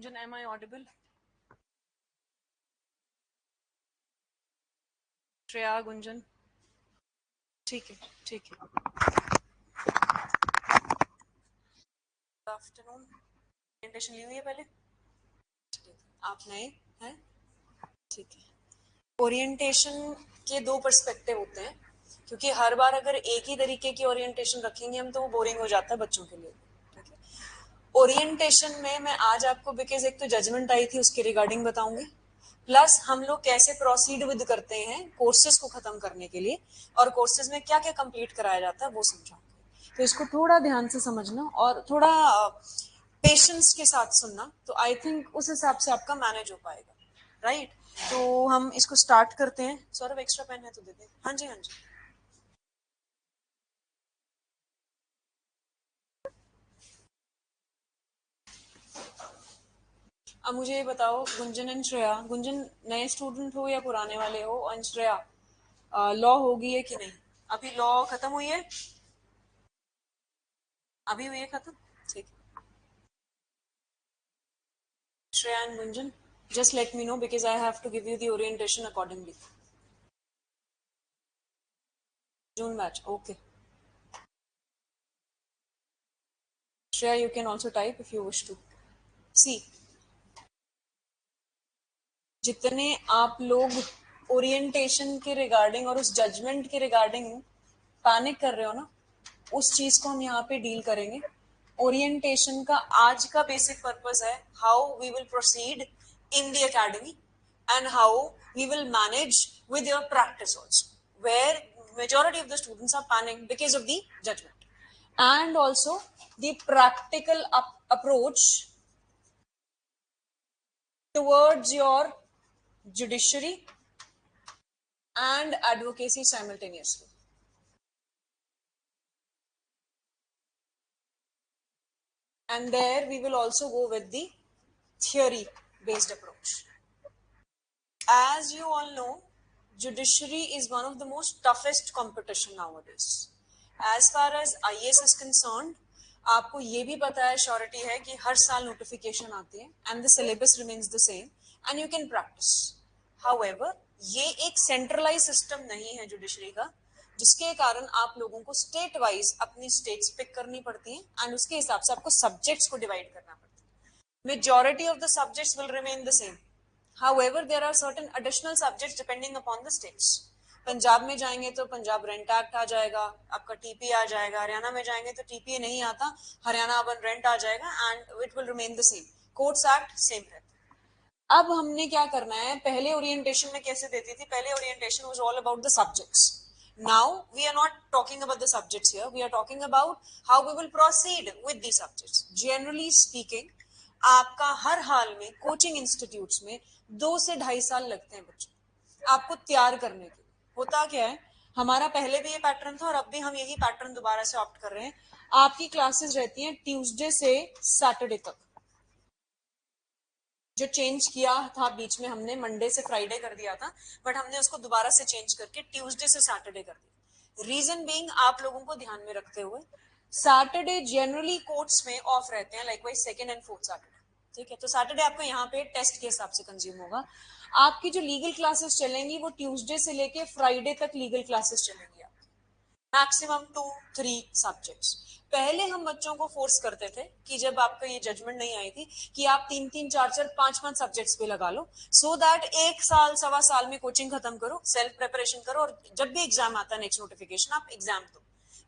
Gunjan, am I audible? Shreya, Gunjan, ठीक है, ठीक है. Good afternoon. ओरिएंटेशन ली हुई है पहले? आप नए हैं? ठीक है. ओरिएंटेशन के दो पर्सपेक्टिव होते हैं, क्योंकि हर बार अगर एक ही तरीके की ओरिएंटेशन रखेंगे हम तो वो बोरिंग हो जाता है बच्चों के लिए. ठीक है. ओरिएंटेशन में मैं आज आपको, बिकॉज एक तो जजमेंट आई थी उसके रिगार्डिंग बताऊंगी, प्लस हम लोग कैसे प्रोसीड विद करते हैं कोर्सेज को खत्म करने के लिए, और कोर्सेज में क्या क्या कंप्लीट कराया जाता है वो समझाऊंगी. तो इसको थोड़ा ध्यान से समझना और थोड़ा पेशेंस के साथ सुनना, तो आई थिंक उस हिसाब से आपका मैनेज हो पाएगा. राइट. तो हम इसको स्टार्ट करते हैं. सौरभ, एक्स्ट्रा पेन है तो दे दे. हाँ जी, हाँ जी. अब मुझे ये बताओ, गुंजन एंड श्रेया, गुंजन नए स्टूडेंट हो या पुराने वाले हो, एंड श्रेया लॉ होगी है कि नहीं? अभी लॉ खत्म हुई है? अभी हुई है खत्म? ठीक है. Shreya and Gunjan, just let me know because I have to give you the orientation accordingly. June batch, okay. Shreya, you can also type if you wish to. See, जितने आप लोग ओरिएंटेशन के रिगार्डिंग और उस जजमेंट के रिगार्डिंग पैनिक कर रहे हो ना, उस चीज को हम यहाँ पे डील करेंगे. ओरिएंटेशन का आज का बेसिक पर्पस है how we will proceed in the academy and how we will manage with your practice also, where majority of the students are panicking because of the judgment, and also the practical approach towards your judiciary and advocacy simultaneously. And there we will also go with the theory based approach. As you all know, judiciary is one of the most toughest competition nowadays. As far as IAS is concerned, आपको ये भी पता है, surety है कि हर साल notification आती है and the syllabus remains the same and you can practice. However, ये एक सेंट्रलाइज सिस्टम नहीं है जुडिशरी का, जिसके कारण आप लोगों को स्टेट वाइज अपनी स्टेट्स पिक करनी पड़ती हैं एंड उसके हिसाब से आपको सब्जेक्ट्स को डिवाइड करना पड़ता है. Majority of the subjects will remain the same. However, there are certain additional subjects depending upon the states. Punjab में जाएंगे तो पंजाब रेंट एक्ट आ जाएगा, आपका टीपी आ जाएगा. हरियाणा में जाएंगे तो टीपी नहीं आता, हरियाणा अर्बन रेंट आ जाएगा and it will remain the same. Courts act same रहता. अब हमने क्या करना है, पहले ओरिएंटेशन में कैसे देती थी, पहले orientation was all about the subjects. Now we are not talking about the subjects here, we are talking about how we will proceed with the subjects. Generally speaking, आपका हर हाल में कोचिंग इंस्टीट्यूट्स में 2 से 2.5 साल लगते हैं बच्चों आपको तैयार करने के लिए. होता क्या है, हमारा पहले भी ये पैटर्न था और अब भी हम यही पैटर्न दोबारा से ऑप्ट कर रहे हैं. आपकी क्लासेस रहती हैं ट्यूसडे से सैटरडे तक. जो चेंज किया था बीच में, हमने मंडे से फ्राइडे कर दिया था, बट हमने उसको दोबारा से चेंज करके ट्यूसडे से सैटरडे कर दिया. रीजन बीइंग, आप लोगों को ध्यान में रखते हुए, सैटरडे जनरली कोर्ट्स में ऑफ रहते हैं, like wise second and fourth Saturday. ठीक है, तो सैटरडे आपको यहाँ पे टेस्ट के हिसाब से कंज्यूम होगा. आपकी जो लीगल क्लासेस चलेंगी वो ट्यूसडे से लेके फ्राइडे तक लीगल क्लासेस चलेंगी. Maximum 2-3 subjects. पहले हम बच्चों को फोर्स करते थे कि जब आपका ये जजमेंट नहीं आई थी कि आप 3-3, 4-4, 5-5 सब्जेक्ट्स पे लगा लो, सो दैट 1 साल 1.25 साल में कोचिंग खत्म करो, सेल्फ प्रिपरेशन करो और जब भी एग्जाम आता है नेक्स्ट नोटिफिकेशन आप एग्जाम दो.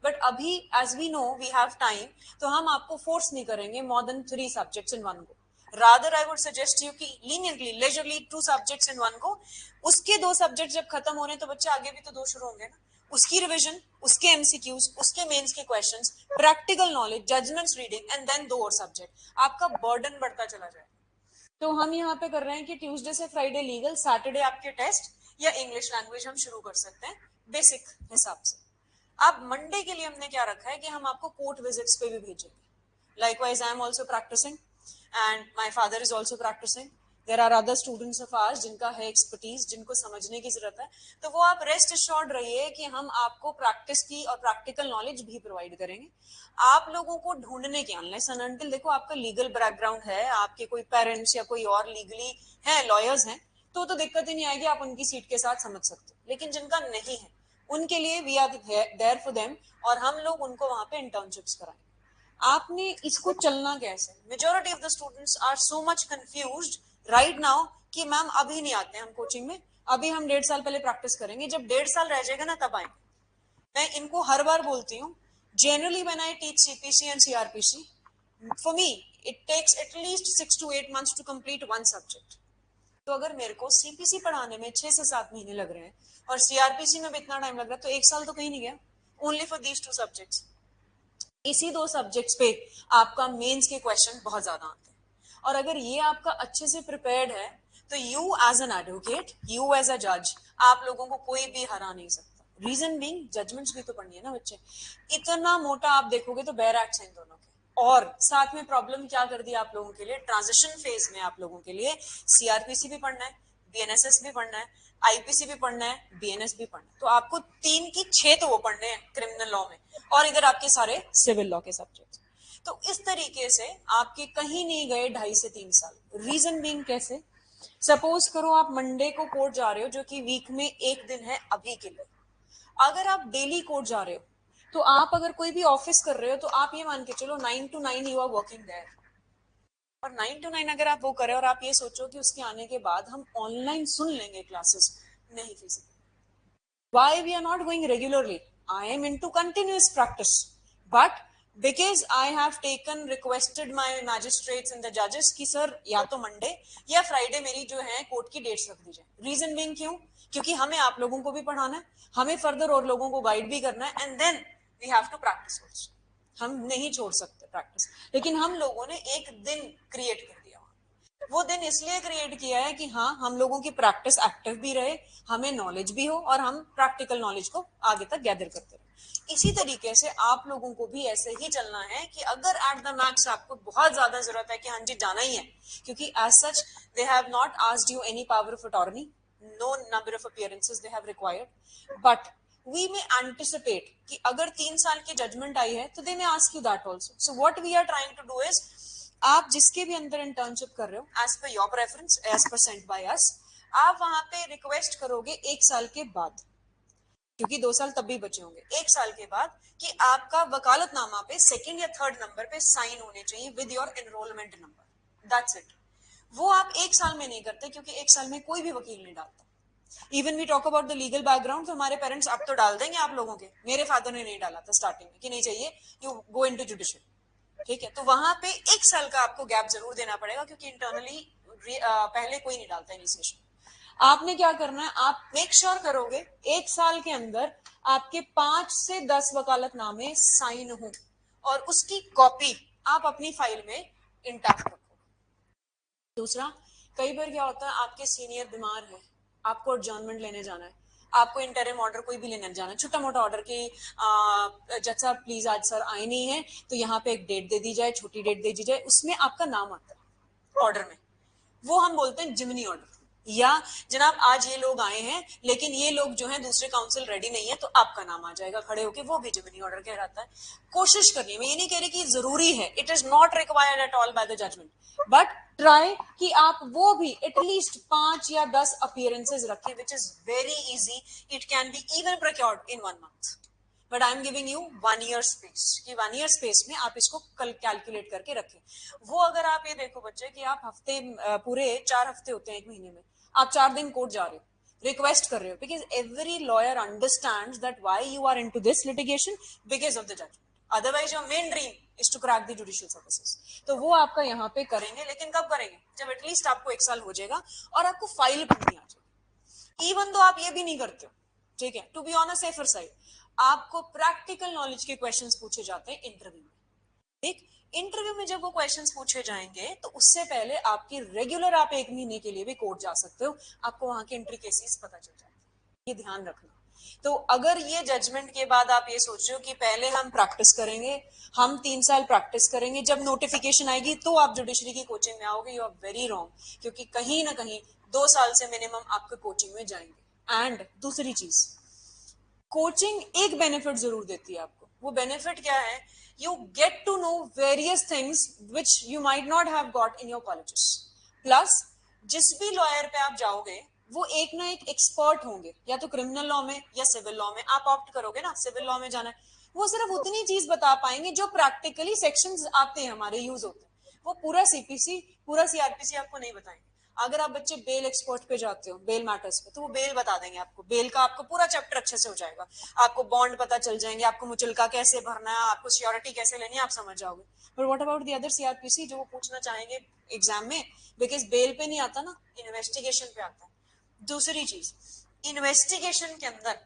बट अभी as we know we have time, तो हम आपको फोर्स नहीं करेंगे more than 3 subjects in one go. Rather I would suggest you कि leniently leisurely 2 subjects in one go. उसके 2 सब्जेक्ट जब खत्म हो रहे हैं तो बच्चे आगे भी तो 2 शुरू होंगे ना. उसकी रिवीजन, उसके एमसीक्यूज, उसके मेंस के questions, practical knowledge, judgments reading and then 2 और सब्जेक्ट. आपका बर्डन बढ़ता चला जाए. तो हम यहाँ पे कर रहे हैं कि ट्यूसडे से फ्राइडे लीगल, सैटरडे आपके टेस्ट या इंग्लिश लैंग्वेज हम शुरू कर सकते हैं बेसिक हिसाब से. अब मंडे के लिए हमने क्या रखा है कि हम आपको कोर्ट विजिट्स पे भी भेजेंगे. Likewise I am also practising and my father is also practising. There are other students of ours जिनका है एक्सपर्टीज, जिनको समझने की जरूरत है, तो वो आप रेस्ट एश्योर्ड रहिए कि हम आपको प्रैक्टिस की और प्रैक्टिकल नॉलेज भी प्रोवाइड करेंगे। आप लोगों को ढूंढने के अनलेस एंड अनटिल देखो आपका लीगल बैकग्राउंड है, आपके कोई पेरेंट्स या कोई और लीगली है, लॉयर्स हैं, तो दिक्कत ही नहीं आएगी, आप उनकी सीट के साथ समझ सकते हो। लेकिन जिनका नहीं है उनके लिए we are there for them, और हम लोग उनको वहां पे इंटर्नशिप्स कराएंगे। आपने इसको चलना कैसे? Majority of the students are so much confused right now कि मैम अभी नहीं आते हम कोचिंग में, अभी हम 1.5 साल पहले प्रैक्टिस करेंगे, जब 1.5 साल रह जाएगा ना तब आएंगे। मैं इनको हर बार बोलती हूँ, generally when I teach CPC and CrPC, for me it takes at least 6 to 8 months to complete one subject. तो अगर मेरे को सीपीसी पढ़ाने में 6 से 7 महीने लग रहे हैं और सीआरपीसी में भी इतना टाइम लग रहा है, तो 1 साल तो कहीं नहीं गया, ओनली फॉर दीज 2 सब्जेक्ट्स। इसी 2 सब्जेक्ट्स पे आपका मेंस के क्वेश्चन बहुत ज्यादा आते हैं, और अगर ये आपका अच्छे से प्रिपेयर्ड है तो you as an advocate, you as a जज, आप लोगों को कोई भी हरा नहीं सकता। रीजन बीइंग जजमेंट्स भी तो पढ़नी है ना बच्चे। इतना मोटा आप देखोगे तो बेयर एक्ट्स हैं इन दोनों के। और साथ में प्रॉब्लम क्या कर दी आप लोगों के लिए, ट्रांजिशन फेज में आप लोगों के लिए सीआरपीसी भी पढ़ना है, बीएनएसएस भी पढ़ना है, आईपीसी भी पढ़ना है, बीएनएस भी पढ़ना है। तो आपको 3 की 6 तो वो पढ़ने हैं क्रिमिनल लॉ में, और इधर आपके सारे सिविल लॉ के सब्जेक्ट। तो इस तरीके से आपके कहीं नहीं गए 2.5 से 3 साल। रीजन बीइंग कैसे? सपोज करो आप मंडे को कोर्ट जा रहे हो, जो कि वीक में एक दिन है अभी के लिए। अगर आप डेली कोर्ट जा रहे हो, तो आप अगर कोई भी ऑफिस कर रहे हो तो आप ये मान के चलो 9 to 9 you are working there. और 9 to 9 अगर आप वो करें और आप ये सोचो कि उसके आने के बाद हम ऑनलाइन सुन लेंगे क्लासेस, नहीं physical. Why we are not going regularly? I am into continuous practice, but because I have taken requested my magistrates and the judges कि सर या तो मंडे या फ्राइडे मेरी जो है कोर्ट की डेट्स रख दीजिए। रीजन बीइंग क्यों? क्योंकि हमें आप लोगों को भी पढ़ाना है, हमें फर्दर और लोगों को गाइड भी करना है, and then we have to practise also. हम नहीं छोड़ सकते प्रैक्टिस, लेकिन हम लोगों ने एक दिन क्रिएट कर दिया। वो दिन इसलिए क्रिएट किया है कि हाँ हम लोगों की प्रैक्टिस एक्टिव भी रहे, हमें नॉलेज भी हो, और हम प्रैक्टिकल नॉलेज को आगे तक गैदर करते रहे। इसी तरीके से आप लोगों को भी ऐसे ही चलना है कि अगर एट द मैक्स आपको बहुत ज्यादा जरूरत है कि हाँ जी जाना ही है, क्योंकि as such they have not asked you any power of attorney, no number of appearances they have required, but we may anticipate कि अगर 3 साल की जजमेंट आई है तो they may ask you that also. So what we are trying to do is, आप जिसके भी अंदर इंटर्नशिप कर रहे हो as per your preference, as per sent by us, आप वहां पे रिक्वेस्ट करोगे 1 साल के बाद, क्योंकि 2 साल तब भी बचे होंगे, 1 साल के बाद, कि आपका वकालतनामा पे 2nd या 3rd नंबर पे साइन होने चाहिए with your enrolment number. That's it. वो आप 1 साल में नहीं करते, क्योंकि 1 साल में कोई भी वकील नहीं डालता। Even we talk about the legal background, तो हमारे पेरेंट्स अब तो डाल देंगे आप लोगों के, मेरे फादर ने नहीं डाला था स्टार्टिंग में कि नहीं चाहिए, यू गो इनटू जुडिशियल। ठीक है, तो वहां पे 1 साल का आपको गैप जरूर देना पड़ेगा, क्योंकि इंटरनली पहले कोई नहीं डालता इनिशिएशन। आपने क्या करना है, आप मेक श्योर करोगे 1 साल के अंदर आपके 5 से 10 वकालतनामे साइन हो, और उसकी कॉपी आप अपनी फाइल में इंटैक्ट रखो। दूसरा, कई बार क्या होता है आपके सीनियर बीमार है, आपको एडजर्नमेंट लेने जाना है, आपको इंटरिम ऑर्डर कोई भी लेने जाना है, छोटा मोटा ऑर्डर कि जज साहब प्लीज आज सर आए नहीं है तो यहाँ पे एक डेट दे दी जाए, छोटी डेट दे दी जाए, उसमें आपका नाम आता है ऑर्डर में, वो हम बोलते हैं जिमनी ऑर्डर। या जनाब आज ये लोग आए हैं लेकिन ये लोग जो है दूसरे काउंसिल रेडी नहीं है, तो आपका नाम आ जाएगा खड़े होके, वो भी जिमनी ऑर्डर कहलाता है। कोशिश करनी, मैं ये नहीं कह रही कि जरूरी है, it is not required at all by the judgment, but try कि आप वो भी एटलीस्ट 5 या 10 अपीयरेंसेस रखें, which is very easy, it can be even procured in 1 month, but I am giving you 1 year space, कि 1 year space में आप इसको कल कैलकुलेट करके रखें। वो अगर आप ये देखो बच्चे कि आप हफ्ते पूरे 4 हफ्ते होते हैं एक महीने में, आप 4 दिन कोर्ट जा रहे हो, रिक्वेस्ट कर रहे हो, because every lawyer understands that why you are into this litigation, because of the judgment, otherwise your main dream is to crack the judicial services. तो वो आपका यहाँ पे करेंगे, लेकिन कब करेंगे, जब एटलीस्ट आपको 1 साल हो जाएगा और आपको फाइल पढ़नी आ जाएगी। इवन तो आप ये भी नहीं करते हो, ठीक है, to be on a safer side, आपको प्रैक्टिकल नॉलेज के क्वेश्चंस पूछे जाते हैं इंटरव्यू में। ठीक, इंटरव्यू में जब वो क्वेश्चंस पूछे जाएंगे तो उससे पहले आपकी रेगुलर, आप 1 महीने के लिए भी कोर्ट जा सकते हो, आपको वहां के एंट्री केसेस पता चल जाएंगे, ये ध्यान रखना। तो अगर ये जजमेंट के बाद आप ये सोच रहे हो कि पहले हम प्रैक्टिस करेंगे, हम 3 साल प्रैक्टिस करेंगे, जब नोटिफिकेशन आएगी तो आप जुडिशरी की कोचिंग में आओगे, यू आर वेरी रॉन्ग, क्योंकि कहीं ना कहीं 2 साल से मिनिमम आपके कोचिंग में जाएंगे। एंड दूसरी चीज, कोचिंग एक बेनिफिट जरूर देती है आपको। वो बेनिफिट क्या है? You get to know various things which you might not have got in your colleges. Plus जिस भी लॉयर पे आप जाओगे वो एक ना एक एक्सपर्ट होंगे, या तो क्रिमिनल लॉ में या सिविल लॉ में। आप ऑप्ट करोगे ना सिविल लॉ में जाना है, वो सिर्फ उतनी चीज बता पाएंगे जो प्रैक्टिकली सेक्शंस आते हैं हमारे, यूज होते हैं। वो पूरा सीपीसी, पूरा सीआरपीसी आपको नहीं बताएंगे। अगर आप बच्चे बेल एक्सपर्ट पे जाते हो, बेल मैटर्स पे, तो वो बेल बता देंगे आपको। बेल का आपको पूरा चैप्टर अच्छे से हो जाएगा, आपको बॉन्ड पता चल जाएंगे, आपको मुचलका कैसे भरना है, आपको सिक्योरिटी कैसे लेनी है, आप समझ जाओगे। But what about the other CrPC जो वो पूछना चाहेंगे एग्जाम में? बिकॉज बेल पे नहीं आता ना, इन्वेस्टिगेशन पे आता है। दूसरी चीज, इन्वेस्टिगेशन के अंदर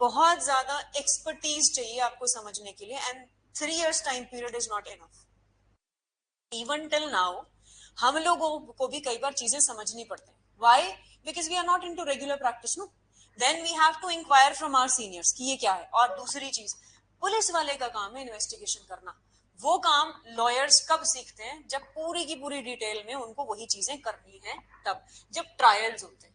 बहुत ज्यादा एक्सपर्टीज चाहिए आपको समझने के लिए, and 3 years time period is not enough. Even till now हम लोगों को भी कई बार चीजें समझनी पड़ती हैं। Why? Because we are not into regular practice no. Then we have to inquire from our seniors कि ये क्या है। और दूसरी चीज, पुलिस वाले का काम है इन्वेस्टिगेशन करना। वो काम लॉयर्स कब सीखते हैं? जब पूरी की पूरी डिटेल में उनको वही चीजें करनी है, तब जब ट्रायल्स होते हैं।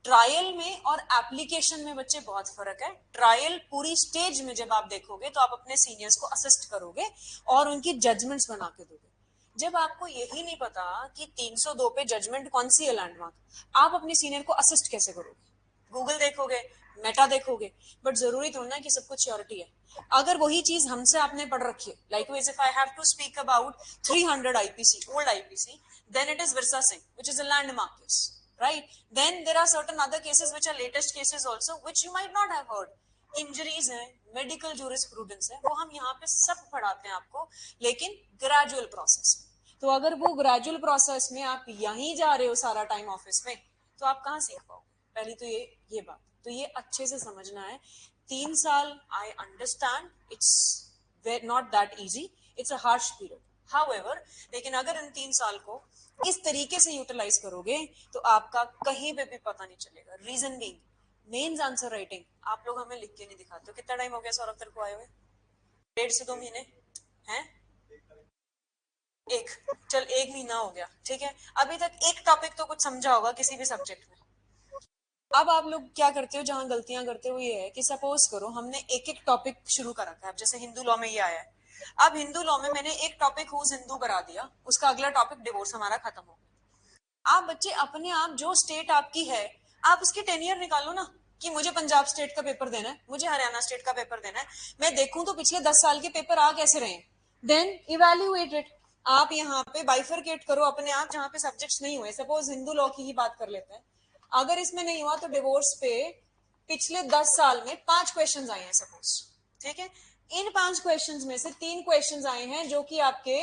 ट्रायल में और एप्लीकेशन में बच्चे बहुत फर्क है। ट्रायल पूरी स्टेज में जब आप देखोगे तो आप अपने सीनियर्स को असिस्ट करोगे और उनकी जजमेंट्स बना के दोगे। जब आपको यही नहीं पता कि 302 पे जजमेंट कौन सी है लैंडमार्क, आप अपने सीनियर को असिस्ट कैसे करोगे? गूगल देखोगे, मेटा देखोगे, बट जरूरी थोड़ा ना कि सब कुछ श्योरिटी है। अगर वही चीज हमसे आपने पढ़ रखी है, like if I have to speak about 300 IPC, old IPC, then it is Virsa Singh which is a landmark case, right? Then there are certain other cases which are latest cases also which you might not have heard. Injuries है, medical jurisprudence है, वो हम यहाँ पे सब पढ़ाते हैं आपको, लेकिन ग्रेजुअल प्रोसेस। तो अगर वो ग्रेजुअल प्रोसेस में आप यहीं जा रहे हो सारा टाइम ऑफिस में, तो आप कहाँ सीख पाओगे? पहली तो ये बात तो ये अच्छे से समझना है। 3 साल, I understand it's not that easy, it's a harsh period. However, लेकिन अगर इन 3 साल को इस तरीके से यूटिलाइज करोगे तो आपका कहीं पे भी पता नहीं चलेगा। Reason being, mains answer writing आप लोग हमें लिख के नहीं दिखाते हो। कितना टाइम हो गया सौरभ तेरे को आए हुए? 1.5 से 2 महीने हैं? एक, चल 1 महीना हो गया, ठीक है। अभी तक एक टॉपिक तो कुछ समझा होगा किसी भी सब्जेक्ट में। अब आप लोग क्या करते हो, जहां गलतियां करते हो ये है कि सपोज करो हमने एक एक टॉपिक शुरू कर रखा है। जैसे हिंदू लॉ में ये आया है, अब हिंदू लॉ में मैंने एक टॉपिक हुज हिंदू करा दिया, उसका अगला टॉपिक डिवोर्स हमारा खत्म हो गया। आप बच्चे अपने आप जो स्टेट आपकी है, आप उसकी टेनियर निकालो ना, कि मुझे पंजाब स्टेट का पेपर देना है, मुझे हरियाणा स्टेट का पेपर देना है। मैं देखूं तो पिछले 10 साल के पेपर आ कैसे रहे, देन इवेल्युएट इट। आप यहाँ पे बाइफरकेट करो अपने आप, जहां पे सब्जेक्ट्स नहीं हुए। सपोज हिंदू लॉ की ही बात कर लेते हैं, अगर इसमें नहीं हुआ तो डिवोर्स पे पिछले 10 साल में 5 क्वेश्चंस आए हैं सपोज, ठीक है। इन 5 क्वेश्चंस में से 3 क्वेश्चंस आए हैं जो कि आपके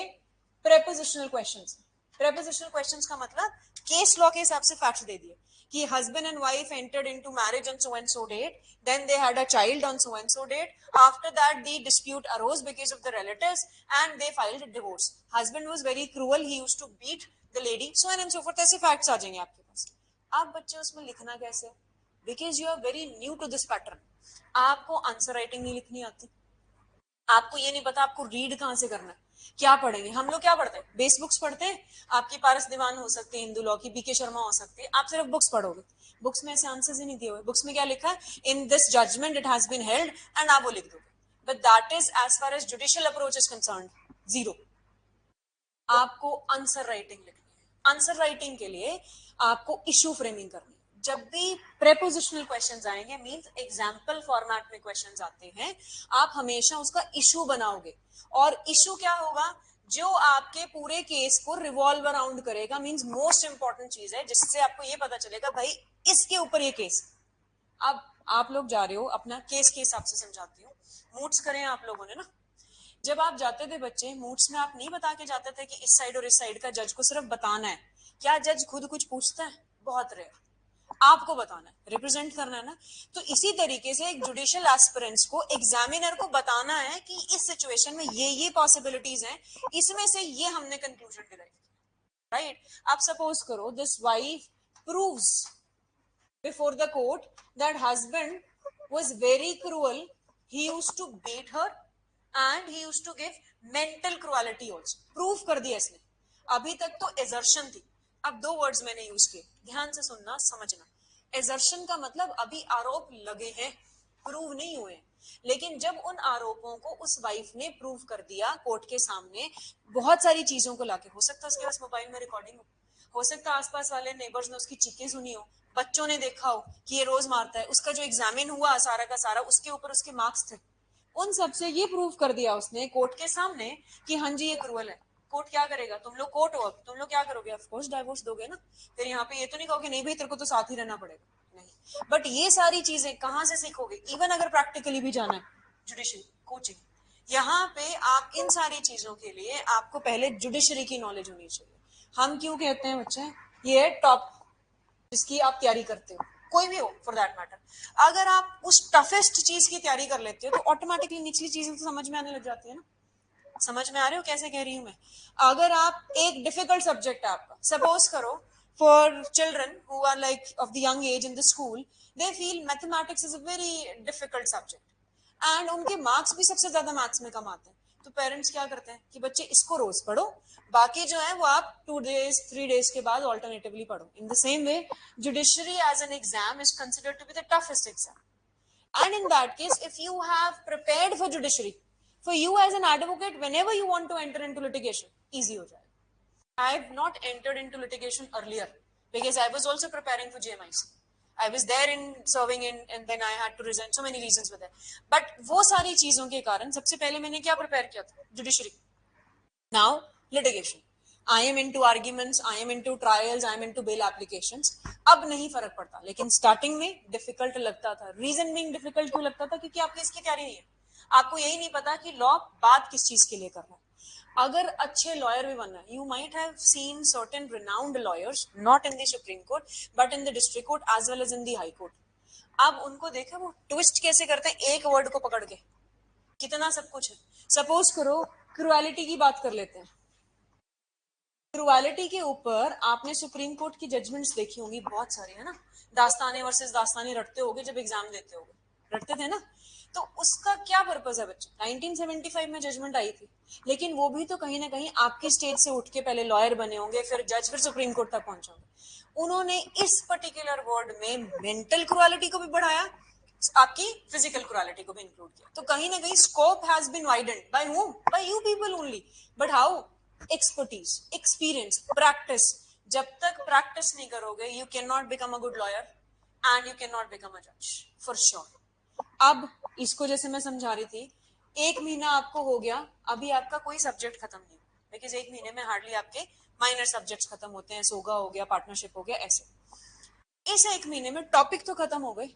प्रेपोजिशनल क्वेश्चंस। प्रेपोजिशनल क्वेश्चंस का मतलब केस लॉ के हिसाब से फैक्ट्स दे दिए कि husband and wife entered into marriage on so and so date, then they had a child on so and so date, after that the dispute arose because of the relatives and they filed a divorce, husband was very cruel, he used to beat the lady, so on and so forth। ऐसे facts आ जाएंगे आपके पास। आप बच्चे उसमें लिखना कैसे? Because you are very new to this pattern. आपको आंसर राइटिंग नहीं लिखनी आती, आपको ये नहीं पता आपको रीड कहां से करना है। क्या पढ़ेंगे हम लोग? क्या पढ़ते हैं? बेस बुक्स पढ़ते हैं। आपकी पारस दीवान हो सकती है हिंदू लॉ की, बीके शर्मा हो सकती है, आप सिर्फ बुक्स पढ़ोगे। बुक्स में ऐसे आंसर्स ही नहीं दिए हुए। बुक्स में क्या लिखा है? In this judgment it has been held, and आप वो लिख दोगे। But that is as far as judicial approach is concern, zero. आपको आंसर राइटिंग लिखनी है। आंसर राइटिंग के लिए आपको इशू फ्रेमिंग करनी है। जब भी प्रेपोजिशनल क्वेश्चंस आएंगे, मींस एग्जाम्पल फॉर्मेट में क्वेश्चंस आते हैं, आप हमेशा उसका इशू बनाओगे। और इशू क्या होगा? जो आपके पूरे केस को रिवॉल्व अराउंड करेगा, मींस मोस्ट इंपॉर्टेंट चीज है, जिससे आपको ये पता चलेगा भाई इसके ऊपर ये केस। अब आप लोग जा रहे हो, अपना केस के हिसाब से समझाती हूँ। मूड्स करें आप लोगों ने ना, जब आप जाते थे बच्चे मूड्स में, आप नहीं बता के जाते थे कि इस साइड और इस साइड का जज को सिर्फ बताना है। क्या जज खुद कुछ पूछता है? बहुत रेयर। आपको बताना है, रिप्रेजेंट करना है ना। तो इसी तरीके से एक जुडिशियल एस्पिरेंट्स को, एग्जामिनर को बताना है कि इस सिचुएशन में ये पॉसिबिलिटीज हैं, इसमें से ये हमने कंक्लूजन डिराइव किया, राइट। आप सपोज करो this wife proves before the court that husband was very cruel. He used to beat her and he used to give mental cruelty also. Proof कर दिया इसने. अभी तक तो assertion थी. अब दो वर्ड्स मैंने यूज किए, ध्यान से सुनना समझना. एजर्शन का मतलब अभी आरोप लगे हैं, प्रूव नहीं हुए. लेकिन जब उन आरोपों को उस वाइफ ने प्रूव कर दिया कोर्ट के सामने, बहुत सारी चीजों को लाके, हो सकता है उसके पास मोबाइल में रिकॉर्डिंग हो सकता है आसपास वाले नेबर्स ने उसकी चीखें सुनी हो, बच्चों ने देखा हो कि ये रोज मारता है, उसका जो एग्जामिन हुआ सारा का सारा उसके ऊपर उसके मार्क्स थे, उन सबसे ये प्रूव कर दिया उसने कोर्ट के सामने कि हाँ जी ये क्रूअल है. कोर्ट क्या करेगा? तुम लोग कोर्ट हो, अब तुम लोग क्या करोगे? ऑफ कोर्स डाइवोर्स दोगे ना. फिर यहाँ पे ये तो नहीं कहोगे नहीं भाई तेरे को तो साथ ही रहना पड़ेगा, नहीं. बट ये सारी चीजें कहाँ से सीखोगे? इवन अगर प्रैक्टिकली भी जाना है, जुडिशरी कोचिंग, यहाँ पे आप इन सारी चीजों के लिए आपको पहले जुडिशरी की नॉलेज होनी चाहिए. हम क्यों कहते हैं बच्चे ये टॉप जिसकी आप तैयारी करते हो, कोई भी हो फॉर दैट मैटर, अगर आप उस टफेस्ट चीज की तैयारी कर लेते हो तो ऑटोमेटिकली निचली चीजें तो समझ में आने लग जाती है ना. समझ में आ रहे हो कैसे कह रही हूं मैं? अगर आप एक डिफिकल्ट सब्जेक्ट है आपका, सपोज करो for children who are like of the young age in the school, they feel mathematics is a very difficult subject and उनके मार्क्स भी सबसे ज्यादा मैथ्स में कम आते हैं. तो पेरेंट्स क्या करते हैं कि बच्चे इसको रोज पढ़ो, बाकी जो है वो आप 2 days 3 days के बाद ऑल्टरनेटिवली पढ़ो. In the same way judiciary as an exam is considered to be the toughest exam. And in that case, if you have prepared for judiciary, for you as an advocate, whenever you want to enter into litigation, easy ho jayega. I have not entered into litigation earlier because I was also preparing for JMIC. I was there in serving in, and then I had to resign. So many reasons were there. But वो सारी चीजों के कारण सबसे पहले मैंने क्या prepare किया था? Judiciary. Now litigation. I am into arguments, I am into trials, I am into bail applications. अब नहीं फर्क पड़ता, लेकिन स्टार्टिंग में डिफिकल्ट लगता था. रीजन बीइंग डिफिकल्ट क्यों लगता था? क्योंकि आपकी इसकी तैयारी नहीं है, आपको यही नहीं पता कि लॉ बात किस चीज के लिए करना है. अगर अच्छे लॉयर भी बनना है, you might have seen certain renowned lawyers not in the Supreme Court but in the district court as well as in the high court. अब उनको देखा वो ट्विस्ट कैसे करते हैं एक वर्ड को पकड़ के, कितना सब कुछ है. सपोज करो क्रुएलिटी की बात कर लेते हैं. क्रुएलिटी के ऊपर आपने सुप्रीम कोर्ट की जजमेंट्स देखी होंगी, बहुत सारी है ना. दास्ताने वर्सेस दास्तानी रटते होगे जब एग्जाम देते होगे, रटते थे ना. तो उसका क्या पर्पस है बच्चे? 1975 में जजमेंट आई थी, लेकिन वो भी तो कहीं ना कहीं आपकी स्टेज से उठ के पहले लॉयर बने होंगे, फिर जज, फिर सुप्रीम कोर्ट तक पहुंचोगे. उन्होंने इस पर्टिकुलर वर्ड में मेंटल क्रुएलिटी को भी बढ़ाया, आपकी फिजिकल क्रुएलिटी को भी इंक्लूड किया. तो कहीं ना कहीं scope has been widened by whom? By you people only. But how? Expertise, experience, practice. जब तक प्रैक्टिस नहीं करोगे you can not become a good lawyer and you can not become a जज फॉर श्योर. अब इसको जैसे मैं समझा रही थी, 1 महीना आपको हो गया, अभी आपका कोई सब्जेक्ट खत्म नहीं, बिकॉज 1 महीने में हार्डली आपके माइनर सब्जेक्ट्स खत्म होते हैं. सोगा हो गया, पार्टनरशिप हो गया, ऐसे. इस 1 महीने में टॉपिक तो खत्म हो गए.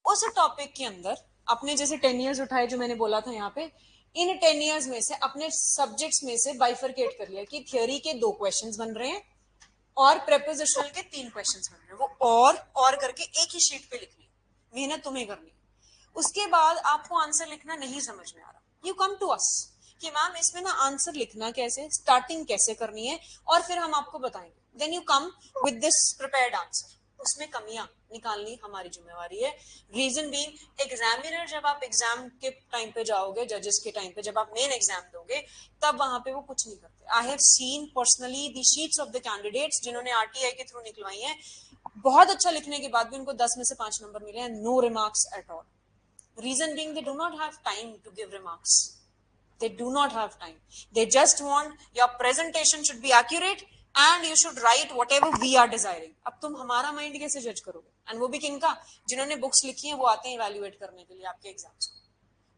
उस टॉपिक के अंदर अपने जैसे 10 years उठाए जो मैंने बोला था यहाँ पे, इन 10 years में से अपने सब्जेक्ट्स में से बाइफरकेट कर लिया कि थियोरी के 2 क्वेश्चंस बन रहे हैं और प्रेपोजिशनल के 3 क्वेश्चंस बन रहे हैं. वो और करके एक ही शीट पे लिखनी है, मेहनत तुम्हें करनी है. उसके बाद आपको आंसर लिखना नहीं समझ में आ रहा, यू कम टू अस कि मैम इसमें ना आंसर लिखना कैसे, स्टार्टिंग कैसे करनी है, और फिर हम आपको बताएंगे. Then you come with this prepared answer. उसमें कमियां निकालनी हमारी जिम्मेवारी है. रीजन बीइंग एग्जामिनर जब आप एग्जाम के टाइम पे जाओगे, जजेस के टाइम पे जब आप मेन एग्जाम दोगे, तब वहां पे वो कुछ नहीं करते. I have seen personally the sheets of the candidates जिन्होंने आरटीआई के थ्रू निकलवाई हैं, बहुत अच्छा लिखने के बाद भी उनको 10 में से 5 नंबर मिले हैं, no remarks at all. Reason being they do not have time to give remarks. They do not have time. They just want your presentation should be accurate and you should write whatever we are desiring. अब तुम हमारा mind कैसे जज करोगे? And वो भी किनका? जिन्होंने बुक्स लिखी हैं वो आते हैं इवैल्यूएट करने के लिए आपके एग्जाम्स को.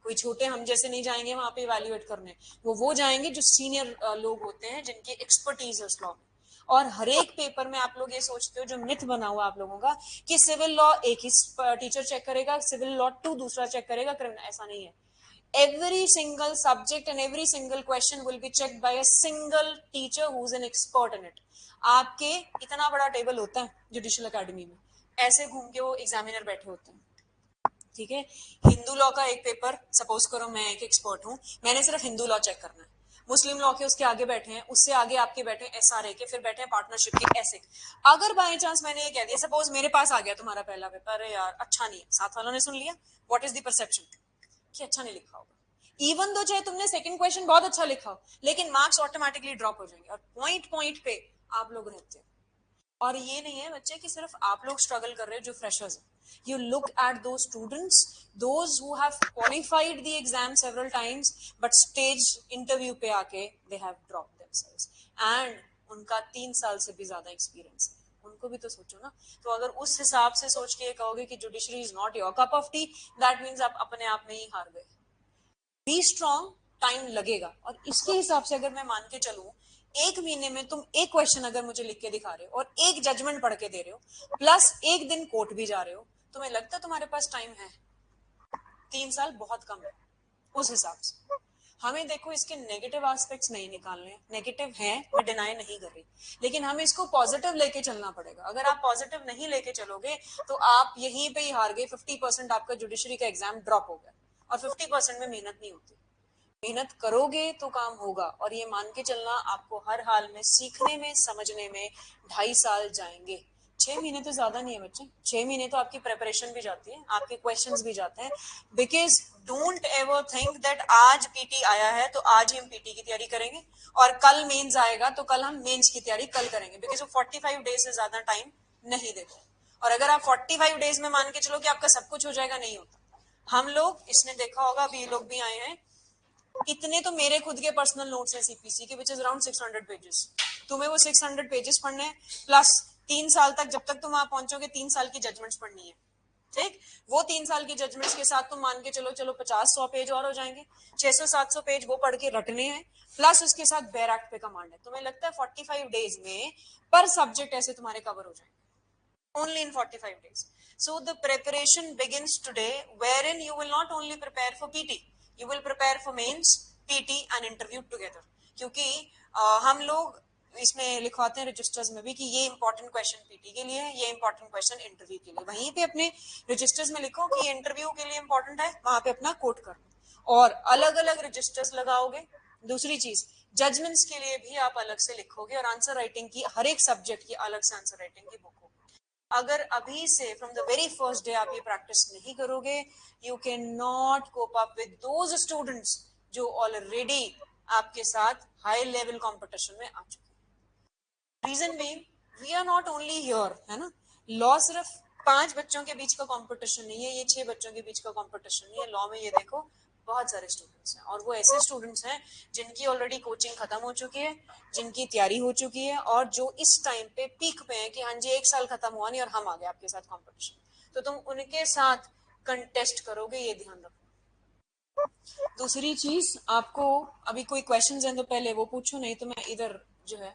कोई छोटे हम जैसे नहीं जाएंगे वहां पे इवैल्यूएट करने, वो जाएंगे जो सीनियर लोग होते हैं जिनकी एक्सपर्टीज है उस लॉ में. और हर एक पेपर में आप लोग ये सोचते हो, जो मिथ बना हुआ आप लोगों का, कि सिविल लॉ एक ही टीचर चेक करेगा, सिविल लॉ 2 दूसरा चेक करेगा, क्रिमिनल. ऐसा नहीं है. Every single subject and every single question will be checked by a single teacher who is an expert in it. आपके इतना बड़ा टेबल होता है जुडिशियल अकेडमी में, ऐसे घूम के वो एग्जामिनर बैठे होते हैं. ठीक है, हिंदू लॉ का एक पेपर, सपोज करो मैं एक एक्सपर्ट हूं, मैंने सिर्फ हिंदू लॉ चेक करना है, मुस्लिम लॉ के उसके आगे बैठे हैं, उससे आगे आपके बैठे हैं एसआरए के, फिर बैठे हैं पार्टनरशिप के, ऐसे। अगर बाय चांस मैंने ये कह दिया, सपोज मेरे पास आ गया तुम्हारा पहला पेपर, अरे यार अच्छा नहीं है, साथ वालों ने सुन लिया, व्हाट इज द परसेप्शन कि अच्छा नहीं लिखा होगा, इवन दो चाहे तुमने सेकंड क्वेश्चन बहुत अच्छा लिखा हो, लेकिन मार्क्स ऑटोमेटिकली ड्रॉप हो जाएंगे, और पॉइंट पॉइंट पे आप लोग रहते हैं। और ये नहीं है बच्चे कि सिर्फ आप लोग स्ट्रगल कर रहे हैं जो फ्रेशर्स हैं, you look at those students, those who have qualified the exam several times but stage interview पे आके they have dropped themselves, and उनका 3 साल से भी ज्यादा एक्सपीरियंस है, उनको भी तो सोचो ना। तो अगर उस हिसाब से सोच के ये कहोगे कि judiciary is not your cup of T, that means आप अपने आप में ही हार गए। बी स्ट्रॉन्ग, टाइम लगेगा। और इसके हिसाब से अगर मैं मान के चलूं, 1 महीने में तुम एक क्वेश्चन अगर मुझे लिख के दिखा रहे हो और एक जजमेंट पढ़ के दे रहे हो प्लस एक दिन कोर्ट भी जा रहे हो, तुम्हें लगता है तुम्हारे पास टाइम है? 3 साल बहुत कम है उस हिसाब से। हमें देखो इसके नेगेटिव एस्पेक्ट्स नहीं निकालने, नेगेटिव हैं, मैं डिनाई नहीं कर रही, लेकिन हमें इसको पॉजिटिव लेके चलना पड़ेगा। अगर आप पॉजिटिव नहीं लेके चलोगे तो आप यहीं पे ही हार गए, 50% आपका जुडिशरी का एग्जाम ड्रॉप हो गया। और 50% में मेहनत नहीं होती, मेहनत करोगे तो काम होगा। और ये मान के चलना, आपको हर हाल में सीखने में समझने में 2.5 साल जाएंगे। 6 महीने तो ज्यादा नहीं है बच्चे, 6 महीने तो आपकी प्रेपरेशन भी जाती है, आपके क्वेश्चंस भी जाते हैं। Because don't ever think that आज पीटी आया है तो आज ही हम पीटी की तैयारी करेंगे और कल मेंस आएगा तो कल हम मेंस की तैयारी कल करेंगे, बिकॉज वो 45 डेज से ज्यादा टाइम नहीं देते। और अगर आप 45 डेज में मान के चलो कि आपका सब कुछ हो जाएगा, नहीं होता। हम लोग, इसने देखा होगा, अभी ये लोग भी आए हैं, इतने तो मेरे खुद के पर्सनल नोट्स हैं सीपीसी के, विच इज अराउंड 600 पेजेस। तुम्हें वो 600 पेजेस पढ़ने हैं, प्लस 3 साल तक, जब तक तुम वहां पहुंचोगे 3 साल की जजमेंट्स पढ़नी है। ठीक, वो 3 साल की जजमेंट्स के साथ तुम मान के चलो, चलो 50-100 पेज और हो जाएंगे, 600-700 पेज वो पढ़ के रटने हैं, प्लस उसके साथ बेयर एक्ट पे कमांड है। तुम्हें लगता है 45 डेज में पर सब्जेक्ट ऐसे तुम्हारे कवर हो जाएंगे? Only in 45 days. So the preparation begins today, wherein you will not only prepare for PT, you will prepare for mains, PT and interview together. क्योंकि हम लोग इसमें लिखवाते हैं रजिस्टर्स में भी कि ये इंपॉर्टेंट क्वेश्चन पीटी के लिए है, ये इंपॉर्टेंट क्वेश्चन इंटरव्यू के लिए। वहीं पे अपने रजिस्टर्स में लिखो कि इंटरव्यू के लिए इंपॉर्टेंट है, वहां पे अपना कोट कर लो। और अलग अलग रजिस्टर्स लगाओगे। दूसरी चीज, जजमेंट्स के लिए भी आप अलग से लिखोगे, और आंसर राइटिंग की हर एक सब्जेक्ट की अलग से आंसर राइटिंग की बुक होगी। अगर अभी से from the very first day आप ये प्रैक्टिस नहीं करोगे, you can not cope up with those students जो ऑलरेडी आपके साथ हाई लेवल कंपटीशन में आ चुके हैं। Reason being, we are not only here, है ना। लॉ सिर्फ 5 बच्चों के बीच का कंपटीशन नहीं है, ये 6 बच्चों के बीच का कंपटीशन नहीं है। लॉ में ये देखो बहुत सारे स्टूडेंट्स हैं, और वो ऐसे स्टूडेंट्स हैं जिनकी ऑलरेडी कोचिंग खत्म हो चुकी है, जिनकी तैयारी हो चुकी है, और जो इस टाइम पे पीक पे है कि हाँ जी 1 साल खत्म हुआ नहीं और हम आ गए आपके साथ कंपटीशन, तो तुम उनके साथ कंटेस्ट करोगे, ये ध्यान रखो। दूसरी चीज, आपको अभी कोई क्वेश्चंस हैं तो पहले वो पूछो, नहीं तो मैं इधर जो है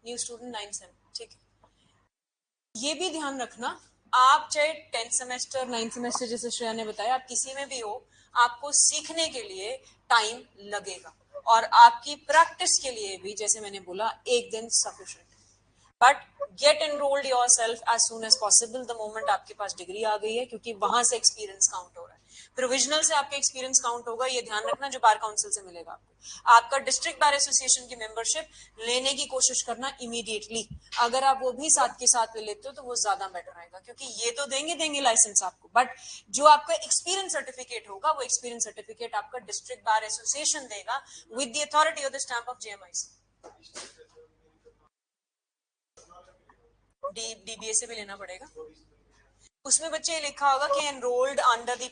न्यू स्टूडेंट 9 से, ठीक है। ये भी ध्यान रखना, आप चाहे 10th सेमेस्टर 9th सेमेस्टर, जैसे श्रेया ने बताया, आप किसी में भी हो, आपको सीखने के लिए टाइम लगेगा, और आपकी प्रैक्टिस के लिए भी, जैसे मैंने बोला, एक दिन sufficient. But get enrolled yourself as soon as possible, the moment आपके पास डिग्री आ गई है, क्योंकि वहां से एक्सपीरियंस काउंट हो रहा है। प्रोविजनल से आपका एक्सपीरियंस काउंट होगा, ये ध्यान रखना, जो बार काउंसिल से मिलेगा आपको। आपका डिस्ट्रिक्ट बार एसोसिएशन की मेंबरशिप लेने की कोशिश करना इमीडिएटली। अगर आप वो भी साथ के साथ ले लेते हो तो वो ज्यादा बेटर आएगा, क्योंकि ये तो देंगे लाइसेंस आपको, बट जो आपका एक्सपीरियंस सर्टिफिकेट होगा, वो एक्सपीरियंस सर्टिफिकेट आपका डिस्ट्रिक्ट बार एसोसिएशन देगा विद द अथॉरिटी और the stamp of JMIC. DBA से भी लेना पड़ेगा। उसमें बच्चे लिखा होगा कि enrolled under the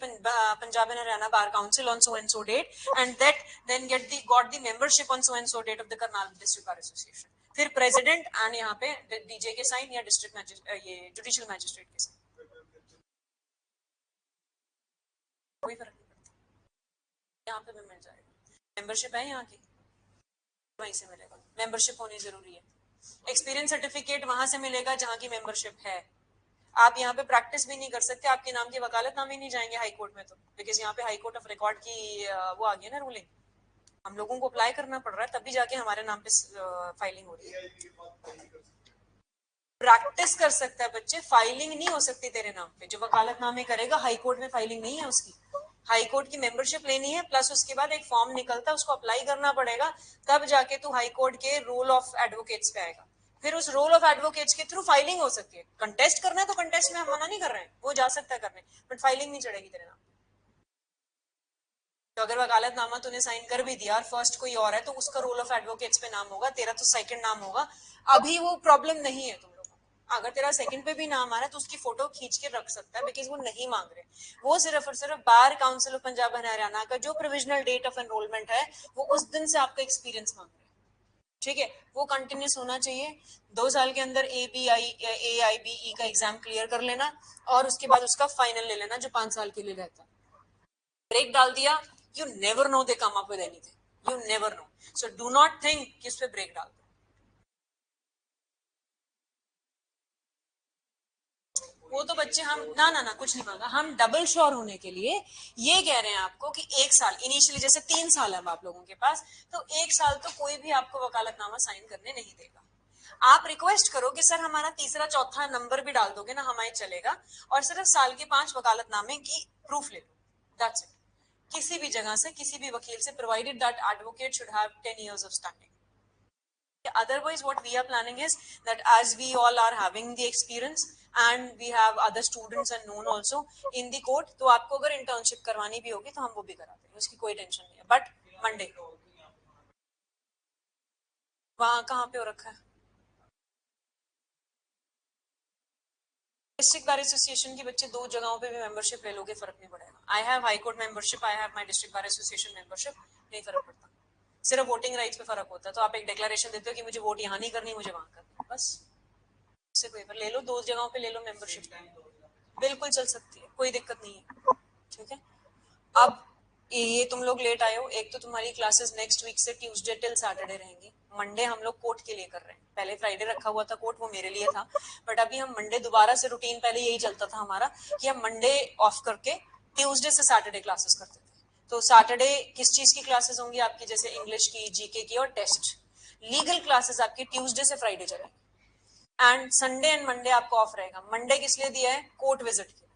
Punjab and Haryana bar council on so and so date, and that then got the membership on so and so date of the Karnal district bar association. फिर प्रेसिडेंट एंड यहाँ पे डीजे के साइन, या district ये judicial magistrate के sign, कोई फर्क नहीं पड़ता, यहाँ पे भी मिल जाएगा। मेंबरशिप है यहाँ की, वहीं से मिलेगा। मेंबरशिप होनी जरूरी है। एक्सपीरियंस सर्टिफिकेट वहां से मिलेगा जहां की मेंबरशिप है। आप यहाँ पे प्रैक्टिस भी नहीं कर सकते, आपके नाम की वकालतनामे नहीं जाएंगे हाई कोर्ट में, तो बिकॉज यहाँ पे हाई कोर्ट ऑफ रिकॉर्ड की वो आ गई ना रूलिंग, हम लोगों को अप्लाई करना पड़ रहा है, तभी जाके हमारे नाम पे फाइलिंग हो रही है। प्रैक्टिस कर सकता है बच्चे, फाइलिंग नहीं हो सकती तेरे नाम पे। जो वकालतनामे करेगा हाई कोर्ट में फाइलिंग नहीं है उसकी, हाई कोर्ट की मेंबरशिप लेनी है, प्लस उसके बाद एक फॉर्म निकलता है, उसको अप्लाई करना पड़ेगा, तब जाके तू हाई कोर्ट के रोल ऑफ एडवोकेट्स पे आएगा। फिर उस रोल ऑफ एडवोकेट्स के थ्रू फाइलिंग हो सकती है। कंटेस्ट करना है तो कंटेस्ट में हम मना नहीं कर रहे हैं, वो जा सकता है करने, बट फाइलिंग नहीं चढ़ेगी तेरे नाम। तो अगर वकालतनामा तूने साइन कर भी दिया और फर्स्ट कोई और है तो उसका रोल ऑफ एडवोकेट्स पे नाम होगा, तेरा तो सेकंड नाम होगा। अभी वो प्रॉब्लम नहीं है तुम लोगों को। अगर तेरा सेकंड पे भी नाम आ रहा है तो उसकी फोटो खींच के रख सकता है, बिकॉज वो नहीं मांग रहे। वो सिर्फ और सिर्फ bar council of Punjab and Haryana का जो प्रोविजनल डेट ऑफ एनरोलमेंट है, वो उस दिन से आपका एक्सपीरियंस मांग रहे हैं। ठीक है, वो कंटिन्यूस होना चाहिए। 2 साल के अंदर AIBE का एग्जाम क्लियर कर लेना और उसके बाद उसका फाइनल ले लेना जो 5 साल के लिए रहता है। ब्रेक डाल दिया, you never know they come up with anything, you never know. So do not think कि उस पर ब्रेक डाल दो। वो तो बच्चे हम ना ना ना कुछ नहीं मांगा, हम डबल श्योर होने के लिए ये कह रहे हैं आपको कि 1 साल इनिशियली, जैसे 3 साल है आप लोगों के पास, तो 1 साल तो कोई भी आपको वकालतनामा साइन करने नहीं देगा। आप रिक्वेस्ट करो कि सर हमारा तीसरा चौथा नंबर भी डाल दोगे ना, हमारे चलेगा, और सिर्फ साल के 5 वकालतनामे की प्रूफ ले लो, दैट्स इट। किसी भी जगह से, किसी भी वकील से, provided that advocate should have 10 years of standing. Otherwise, what we are planning is that as we all are having the experience and we have other students and known also in the court, तो आपको अगर internship करवानी भी होगी तो हम वो भी कराते हैं, उसकी कोई टेंशन नहीं है। बट मंडे वहां कहाँ पे हो रखा है? डिस्ट्रिक्ट बार एसोसिएशन के बच्चे 2 जगहों पे भी मेंबरशिप ले लोगे, फर्क नहीं पड़ेगा। I have high court membership, I have my district bar association membership, नहीं फर्क पड़ता। सिर्फ वोटिंग राइट्स पे फर्क होता है, तो आप एक डिक्लेरेशन देते हो कि मुझे वोट यहाँ नहीं करनी, मुझे वहां करनी, बस। से कोई पर ले लो, 2 जगहों पे ले लो मेंबरशिप, बिल्कुल चल सकती है, कोई दिक्कत नहीं है। ठीक है, अब ये तुम लोग लेट आए हो। एक तो तुम्हारी क्लासेस नेक्स्ट वीक से ट्यूसडे टिल सैटरडे रहेंगी। मंडे हम लोग कोर्ट के लिए कर रहे हैं, पहले फ्राइडे रखा हुआ था कोर्ट, वो मेरे लिए था, बट अभी हम मंडे दोबारा से, रूटीन पहले यही चलता था हमारा कि हम मंडे ऑफ करके ट्यूसडे से सैटरडे क्लासेस करते थे। तो सैटरडे किस चीज की क्लासेस होंगी आपकी? जैसे इंग्लिश की, जीके की और टेस्ट। लीगल क्लासेस आपकी ट्यूसडे से फ्राइडे चलेंगी, एंड संडे एंड मंडे आपको ऑफ रहेगा। मंडे किस लिए दिया है? कोर्ट विजिट के लिए,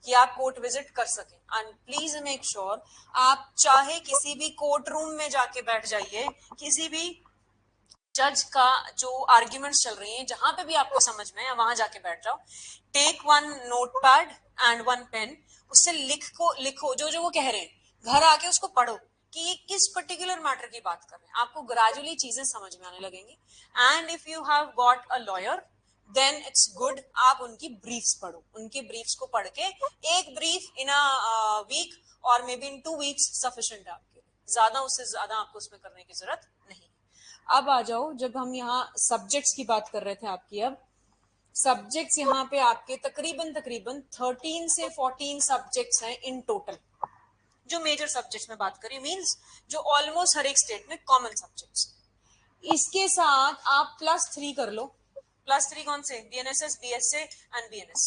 कि आप कोर्ट विजिट कर सकें। एंड प्लीज मेक श्योर आप चाहे किसी भी कोर्ट रूम में जाके बैठ जाइए, किसी भी जज का जो आर्ग्यूमेंट्स चल रही हैं, जहां पे भी आपको समझ में है वहां जाके बैठ जाओ। Take one notepad and one pen, उससे लिखो जो जो वो कह रहे हैं, घर आके उसको पढ़ो कि ये किस पर्टिकुलर मैटर की बात कर रहे हैं। आपको ग्रेजुअली चीजें समझ में आने लगेंगी। And if you have got a lawyer then it's good, आप उनकी ब्रीफ्स पढ़ो। उनकी ब्रीफ्स को पढ़ के, एक ब्रीफ इन अ वीक और may be in 2 weeks sufficient है आपके लिए, ज्यादा उससे ज्यादा आपको उसमें करने की जरूरत नहीं। अब आ जाओ, जब हम यहाँ सब्जेक्ट्स की बात कर रहे थे आपकी, अब सब्जेक्ट्स यहाँ पे आपके तकरीबन तकरीबन 13 से 14 सब्जेक्ट्स हैं इन टोटल। जो मेजर सब्जेक्ट्स में बात करी, मींस जो ऑलमोस्ट हर एक स्टेट में कॉमन सब्जेक्ट्स। इसके साथ आप +3 कर लो। +3 कौन से? BNSS, BSA एंड BNS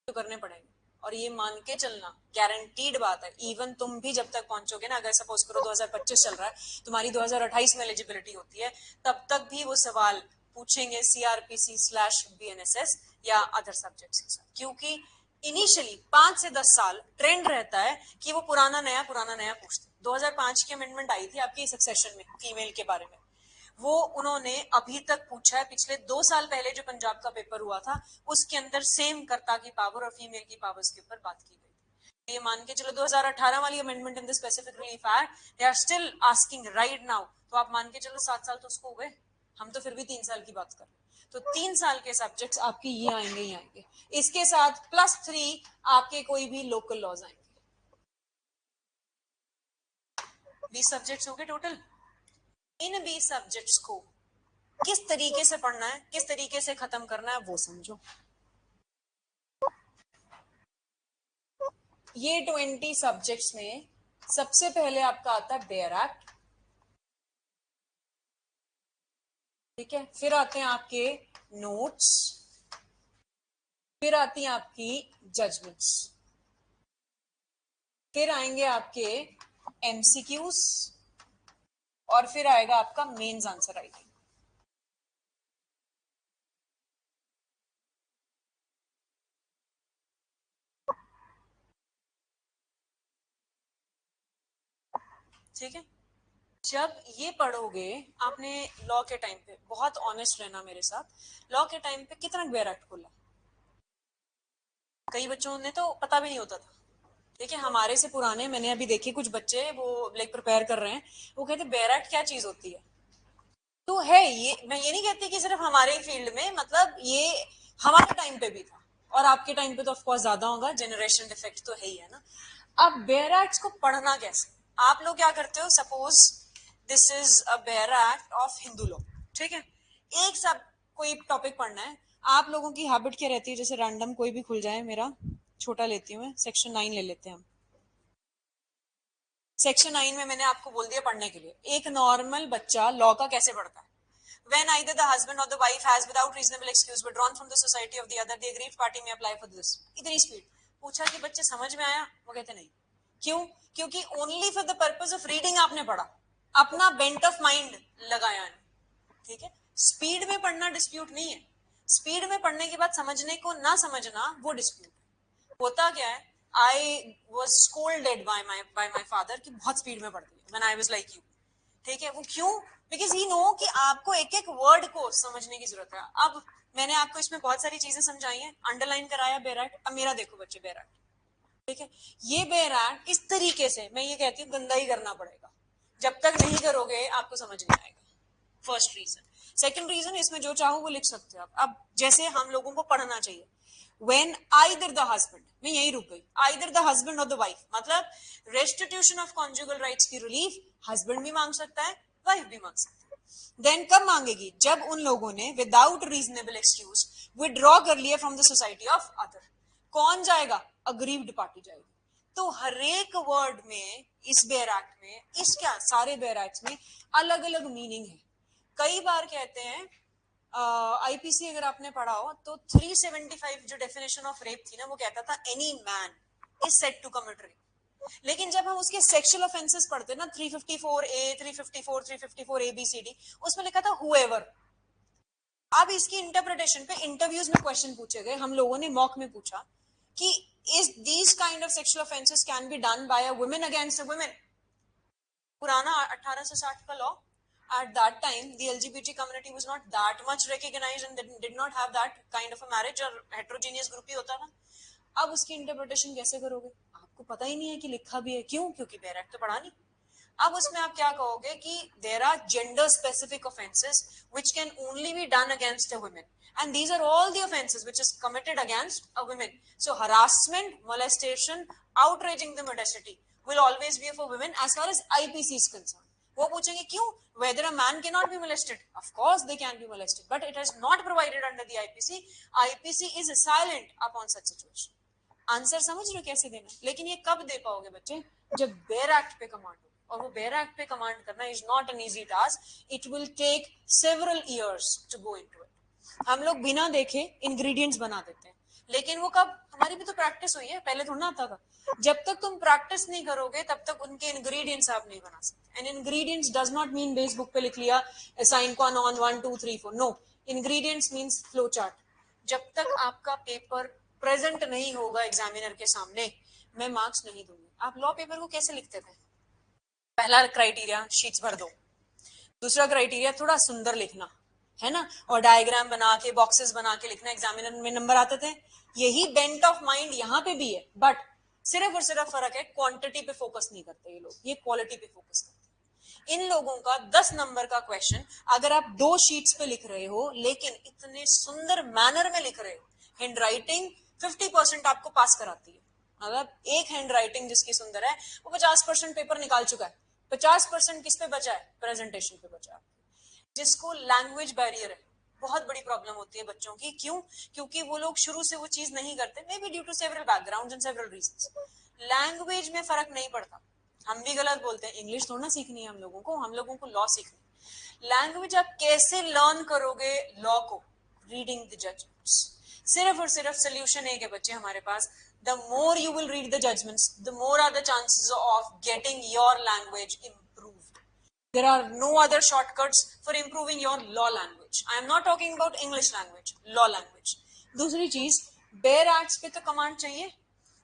तो करने पड़ेंगे। और ये मान के चलना, गारंटीड बात है, इवन तुम भी जब तक पहुंचोगे ना, अगर सपोज करो 2025 चल रहा है, तुम्हारी 2028 में एलिजिबिलिटी होती है, तब तक भी वो सवाल पूछेंगे CRPC/BNSS या अदर सब्जेक्ट्स के साथ। क्योंकि इनिशियली 5 से 10 साल ट्रेंड रहता है कि वो पुराना नया पूछते। 2005 की अमेंडमेंट आई थी आपकी सक्सेशन में फीमेल के बारे में, वो उन्होंने अभी तक पूछा है। पिछले 2 साल पहले जो पंजाब का पेपर हुआ था, उसके अंदर सेम कर्ता की पावर और फीमेल की पावर्स के ऊपर बात की गई। ये मान के चलो 2018 वाली amendment in the specific relief act they are still asking right now, तो आप मान के चलो 7 साल तो उसको हो गए। हम तो फिर भी 3 साल की बात कर रहे हैं, तो 3 साल के सब्जेक्ट्स आपके ये आएंगे ही आएंगे। इसके साथ +3 आपके कोई भी लोकल लॉज आएंगे। 20 सब्जेक्ट्स हो गए टोटल। इन 20 सब्जेक्ट्स को किस तरीके से पढ़ना है, किस तरीके से खत्म करना है, वो समझो। ये 20 सब्जेक्ट्स में सबसे पहले आपका आता है बेयर एक्ट, ठीक है। फिर आते हैं आपके नोट्स, फिर आती हैं आपकी जजमेंट्स, फिर आएंगे आपके MCQs, और फिर आएगा आपका मेंस आंसर राइटिंग। ठीक है, जब ये पढ़ोगे आपने लॉ के टाइम पे, बहुत ऑनेस्ट रहना मेरे साथ, लॉ के टाइम पे कितना बेयर एक्ट खुला, कई बच्चों ने तो पता भी नहीं होता था। देखिए हमारे से पुराने, मैंने अभी देखे कुछ बच्चे वो लाइक प्रिपेयर कर रहे हैं, वो कहते बेयर एक्ट क्या चीज होती है। तो है ये, मैं ये नहीं कहती कि सिर्फ हमारे ही फील्ड में, मतलब ये हमारे टाइम पे भी था, और आपके टाइम पे तो ऑफकोर्स ज्यादा होगा, जनरेशन डिफेक्ट तो है ही है ना। अब बेयर एक्ट को पढ़ना कैसे, आप लोग क्या करते हो, suppose this is a bare act of Hindu law, ठीक है, एक सब कोई टॉपिक पढ़ना है, आप लोगों की हैबिट क्या रहती है, जैसे रैंडम कोई भी खुल जाए, मेरा छोटा लेती हूँ मैं, सेक्शन 9 ले लेते हैं हम। सेक्शन 9 में मैंने आपको बोल दिया पढ़ने के लिए, एक नॉर्मल बच्चा लॉ का कैसे पढ़ता है। When either the husband or the wife has without reasonable excuse withdrawn from the society of the other, the aggrieved party may apply for this. इतनी स्पीड पूछा कि बच्चे समझ में आया, वो कहते नहीं। क्यों? क्योंकि only for the purpose of reading आपने पढ़ा, अपना बेंट ऑफ माइंड लगाया नहीं। ठीक है, स्पीड में पढ़ना डिस्प्यूट नहीं है, स्पीड में पढ़ने के बाद समझने को ना समझना वो डिस्प्यूट है। होता क्या है, I was scolded bye my father कि बहुत स्पीड में पढ़ती है, when I was like you. ठीक है, वो क्यों? बिकॉज ही नो कि आपको एक एक वर्ड को समझने की जरूरत है। अब मैंने आपको इसमें बहुत सारी चीजें समझाई हैं, अंडरलाइन कराया बेराट, अब मेरा देखो बच्चे बेराट। ठीक है, ये बेराट इस तरीके से, मैं ये कहती हूँ गंदा ही करना पड़ेगा, जब तक नहीं करोगे आपको समझ नहीं आएगा। First reason. सेकंड रीजन, इसमें जो चाहो वो लिख सकते हो आप। अब जैसे हम लोगों को पढ़ना चाहिए, when either the husband, मैं यही रुक गई, either the husband or the wife, मतलब restitution of conjugal rights की रिलीफ हस्बैंड भी मांग सकता है, वाइफ भी मांग सकती है। देन कब मांगेगी, जब उन लोगों ने विदाउट रीजनेबल एक्सक्यूज विड्रॉ कर लिया from the society of other. कौन जाएगा? अग्रीव्ड पार्टी जाएगी। तो हर एक वर्ड में, इस बेयर एक्ट में, इस क्या सारे बेयर एक्ट में अलग अलग मीनिंग है। कई बार कहते हैं, आईपीसी अगर आपने पढ़ा हो तो 375 जो डेफिनेशन ऑफ रेप थी ना, वो कहता था any man is set to commit rape. लेकिन जब हम उसके सेक्सुअल ऑफेंसेस पढ़ते ना, 354A, 354, 354ABCD, उसमें लिखा था हुएवर। अब इसकी इंटरप्रिटेशन पे इंटरव्यूज में क्वेश्चन पूछे गए, हम लोगों ने मॉक में पूछा कि is these kind of sexual offences can be done by a women against a women. पुराना 1860 का law, at that time the LGBT community was not that much recognized and did not have that kind of a marriage, और heterogeneous group ही होता था। अब उसकी interpretation कैसे करोगे, आपको पता ही नहीं है कि लिखा भी है, क्यों? क्योंकि बेयर एक्ट तो पढ़ा नहीं। अब उसमें आप क्या कहोगे कि there are gender specific offences which can only be done against a woman, and these are all the offenses which is committed against a woman. So harassment, molestation, outraging the modesty will always be for women as far as IPC is concerned. वो पूछेंगे क्यों, whether a man cannot be molested, of course they can be molested, but it is not provided under the IPC. IPC is silent upon such situation. Answer समझ रहे हो कैसे देना, लेकिन ये कब दे पाओगे बच्चे, जब बेयर एक्ट पे कमांड हो, और वो बेयर एक्ट पे कमांड करना is not an easy task, it will take several years to go into it. हम लोग बिना देखे इंग्रेडिएंट्स बना देते हैं, लेकिन वो कब, हमारी भी तो प्रैक्टिस हुई है, पहले थोड़ा ना आता था। जब तक तुम प्रैक्टिस नहीं करोगे तब तक उनके इंग्रेडिएंट्स आप नहीं बना सकते। And ingredients does not mean base book पे लिख लिया sine qua non 1 2 3 4, no, ingredients means flow chart. जब तक आपका पेपर प्रेजेंट नहीं होगा एग्जामिनर के सामने, मैं मार्क्स नहीं दूंगी। आप लॉ पेपर को कैसे लिखते थे? पहला क्राइटेरिया शीट्स भर दो, दूसरा क्राइटेरिया थोड़ा सुंदर लिखना है ना, और डायग्राम बना के बॉक्सेस बना के लिखना, एग्जामिनर में नंबर आते थे। यही बेंट ऑफ माइंड यहाँ पे भी है, बट सिर्फ और सिर्फ फर्क है क्वांटिटी पे फोकस नहीं करते ये लोग, ये क्वालिटी पे फोकस करते हैं। इन लोगों का 10 नंबर का क्वेश्चन अगर आप 2 शीट्स पे लिख रहे हो, लेकिन इतने सुंदर मैनर में लिख रहे हो, हैंड राइटिंग 50% आपको पास कराती है। मतलब एक हैंड राइटिंग जिसकी सुंदर है वो 50% पेपर निकाल चुका है, 50% किस पे बचा है? प्रेजेंटेशन पे बचा है। जिसको लैंग्वेज बैरियर है, बहुत बड़ी प्रॉब्लम होती है बच्चों की, क्यों? क्योंकि वो लोग शुरू से वो चीज नहीं करते, maybe due to several backgrounds and several reasons. Language में फर्क नहीं पड़ता, हम भी गलत बोलते हैं, इंग्लिश थोड़ा ना सीखनी है हम लोगों को लॉ सीखनी। लैंग्वेज आप कैसे लर्न करोगे लॉ को? Reading the judgments. सिर्फ और सिर्फ सोल्यूशन एक है बच्चे हमारे पास, the more you will read the judgments, the more are the chances of getting your language improved. There are no other shortcuts for improving your law language. I am not talking about English language, law language. दूसरी चीज, bear acts पे तो command चाहिए।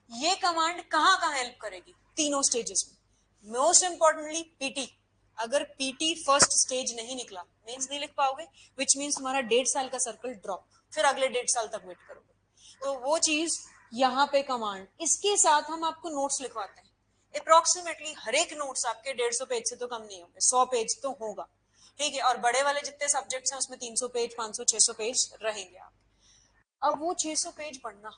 ये command कहाँ कहाँ help करेगी? तीनों स्टेजेस में। मोस्ट इंपॉर्टेंटली पीटी, अगर पीटी फर्स्ट स्टेज नहीं निकला, मेंस नहीं लिख पाओगे, विच मीन्स तुम्हारा 1.5 साल का सर्कल ड्रॉप, फिर अगले 1.5 साल तक वेट करोगे। तो वो चीज यहाँ पे कमांड, इसके साथ हम आपको नोट्स लिखवाते हैं। अप्रोक्सीमेटली हर एक नोट्स आपके 150 पेज से तो कम नहीं होंगे, 100 पेज तो होगा, ठीक है। और बड़े वाले जितने सब्जेक्ट्स हैं उसमें 300 पेज, 500, 600 पेज रहेंगे आप। अब वो 600 पेज पढ़ना,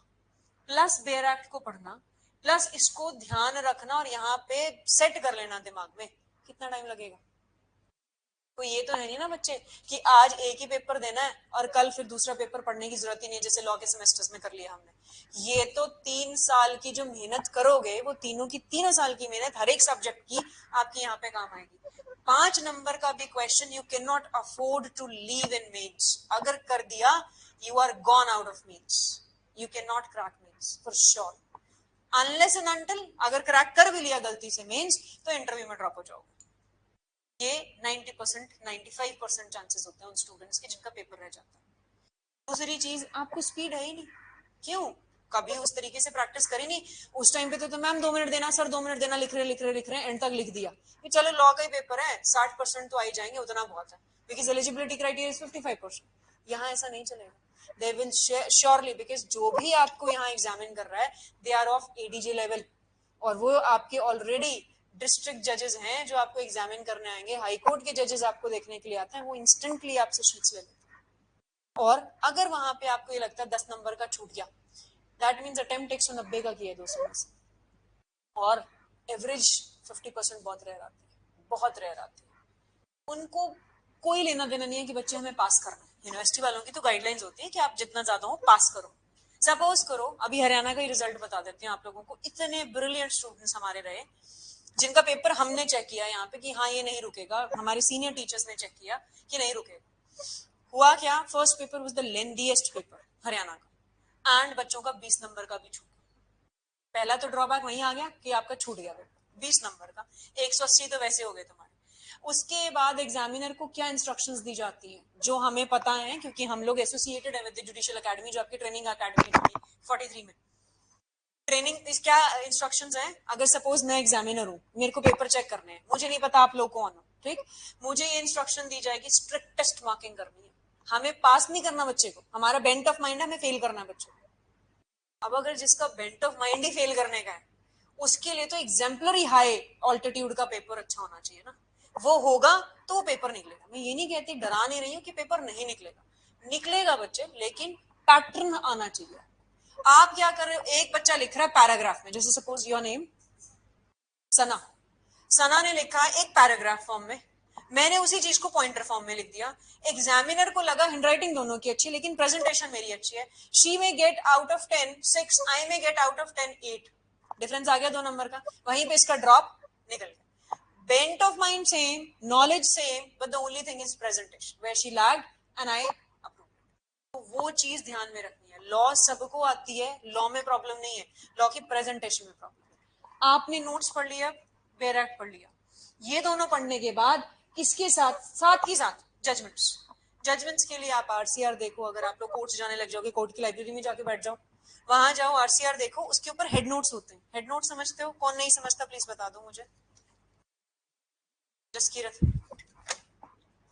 प्लस बेयर एक्ट को पढ़ना, प्लस इसको ध्यान रखना और यहाँ पे सेट कर लेना दिमाग में, कितना टाइम लगेगा? तो ये तो है नहीं ना बच्चे कि आज एक ही पेपर देना है और कल फिर दूसरा पेपर पढ़ने की जरूरत ही नहीं है, जैसे लॉ के सेमेस्टर्स में कर लिया हमने। ये तो 3 साल की जो मेहनत करोगे, वो तीनों साल की मेहनत हर एक सब्जेक्ट की आपकी यहाँ पे काम आएगी। 5 नंबर का भी question you can not afford to leave in mains, अगर कर दिया you are gone out of mains, you can not crack mains for sure, unless and until अगर क्रैक कर भी लिया गलती से मेंस तो इंटरव्यू में ड्रॉप हो जाओगे। ये 90%, 95% चांसेस होते हैं उन स्टूडेंट्स के जिनका पेपर रह जाता है। दूसरी चीज, आपको स्पीड है ही नहीं, क्यों? कभी उस तरीके से प्रैक्टिस करी नहीं। उस टाइम पे तो मैम 2 मिनट देना, सर 2 मिनट देना, लिख रहे एंड तक लिख दिया कि चलो लॉ का ही पेपर है, 60% तो आ ही जाएंगे, उतना बहुत है, बिकॉज एलिजिबिलिटी क्राइटेरिया इज 55%। यहाँ ऐसा नहीं चलेगा, दे विल श्योरली, बिकॉज जो भी आपको यहाँ एग्जामिन कर रहा है they are of ADJ level, और वो आपके ऑलरेडी डिस्ट्रिक्ट जजेस हैं जो आपको एग्जामिन करने आएंगे, हाई कोर्ट के जजेस आपको देखने के लिए आते हैं, वो इंस्टेंटली आपसे शीट्स ले लेते हैं। और अगर वहां पे आपको ये लगता है 10 नंबर का छूट गया, दैट मीन्स अटेम्प्ट 190 का किया है 200 में से, और एवरेज 50% बहुत रेयर आती है, बहुत रेयर आती है। उनको कोई लेना देना नहीं है कि बच्चे हमें पास करना है। यूनिवर्सिटी वालों की तो गाइडलाइंस होती है कि आप जितना ज्यादा हो पास करो। सपोज करो अभी हरियाणा का ही रिजल्ट बता देते हैं आप लोगों को, इतने ब्रिलियंट स्टूडेंट्स हमारे रहे जिनका पेपर हमने चेक किया यहाँ पे कि हाँ ये नहीं रुकेगा, हमारे सीनियर टीचर्स ने चेक किया कि नहीं रुकेगा। हुआ क्या, first paper was the lengthiest paper Haryana का, एंड बच्चों का 20 नंबर का भी छूट। पहला तो ड्रॉबैक वहीं आ गया कि आपका छूट गया पेपर 20 नंबर का, 180 तो वैसे हो गए तुम्हारे। उसके बाद एग्जामिनर को क्या इंस्ट्रक्शंस दी जाती हैं जो हमें पता है, क्योंकि हम लोग एसोसिएटेड है विद जुडिशियल अकेडमी, जो आपकी ट्रेनिंग अकेडमी थी 43 में। ट्रेनिंग इस क्या इंस्ट्रक्शंस हैं, अगर सपोज मैं एग्जामिनर हूँ, मेरे को पेपर चेक करने हैं, मुझे नहीं पता आप लोग कौन हो, ठीक, मुझे ये इंस्ट्रक्शन दी जाएगी स्ट्रिक्टेस्ट मार्किंग करनी है, हमें पास नहीं करना बच्चे को, हमारा बेंट ऑफ माइंड है हमें फेल करना है बच्चे को। अब अगर जिसका bent of mind he fail करने का है, उसके लिए तो एग्जाम्पलरी हाई ऑल्टीट्यूड का पेपर अच्छा होना चाहिए ना, वो होगा तो वो पेपर निकलेगा। मैं ये नहीं कहती, डरा नहीं रही हूँ कि पेपर नहीं निकलेगा, निकलेगा बच्चे, लेकिन पैटर्न आना चाहिए। आप क्या कर रहे हो, एक बच्चा लिख रहा है पैराग्राफ में, जैसे सपोज योर नेम सना, सना ने लिखा है एक पैराग्राफ फॉर्म में, मैंने उसी चीज को पॉइंटर फॉर्म में लिख दिया। एग्जामिनर को लगा हैंडराइटिंग दोनों की अच्छी, लेकिन प्रेजेंटेशन मेरी अच्छी है, शी में गेट आउट ऑफ 10 6, आई में गेट आउट ऑफ 10 8, डिफरेंस आ गया 2 नंबर का, वहीं पे इसका ड्रॉप निकल गया। Bent of mind same, knowledge same, but the only thing is presentation where she lagged and I approve. तो वो चीज ध्यान में रखनी है। लॉ सबको आती है, लॉ में प्रॉब्लम नहीं है, लॉ की प्रेजेंटेशन में प्रॉब्लम है। आपने नोट्स पढ़ लिया, बेयर एक्ट पढ़ लिया, ये दोनों पढ़ने के बाद इसके साथ साथ ही साथ जजमेंट्स, जजमेंट्स के लिए आप आरसीआर देखो, अगर आप लोग कोर्ट जाने लग जाओगे, कोर्ट की लाइब्रेरी में जाके बैठ जाओ, वहां जाओ आरसीआर देखो, उसके ऊपर हेड नोट्स होते हैं। हेड नोट समझते हो? कौन नहीं समझता प्लीज बता दो मुझे। जसकीरत,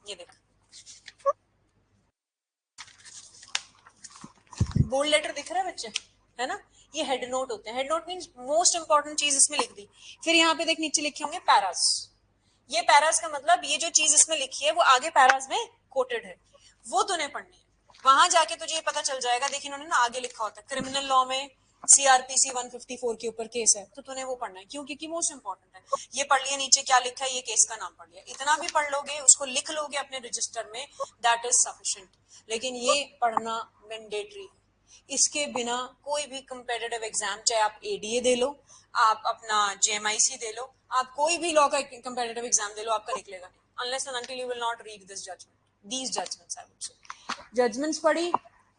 ये देख, बोल्ड लेटर दिख रहा है बच्चे, है ना, ये हेड नोट होते हैं। Head note means most important चीज इसमें लिख दी। फिर यहाँ पे देख नीचे लिखे होंगे पैरास, ये पैरास का मतलब ये जो चीज इसमें लिखी है वो आगे पैरास में कोटेड है, वो तूने पढ़नी है। वहां जाके तुझे ये पता चल जाएगा, देखिए इन्होंने ना आगे लिखा होता है क्रिमिनल लॉ में सीआरपीसी 154 के ऊपर केस है, तो तूने वो पढ़ना है, क्यों? क्योंकि मोस्ट इंपॉर्टेंट है। ये पढ़ लिया, नीचे क्या लिखा है, ये केस का नाम पढ़ लिया, इतना भी पढ़ लोगे, उसको लिख लोगे अपने रजिस्टर में, दैट इज सफिशिएंट। लेकिन ये पढ़ना मैंडेटरी है, इसके बिना कोई भी कंपेटिटिव एग्जाम, चाहे आप एडीए दे लो, आप अपना जेएमआईसी दे लो, आप कोई भी लॉ का कंपेटिटिव एग्जाम दे लो, आपका निकलेगा नहीं unless and until you will not read this judgment, these judgments I would say. Judgments पढ़ी,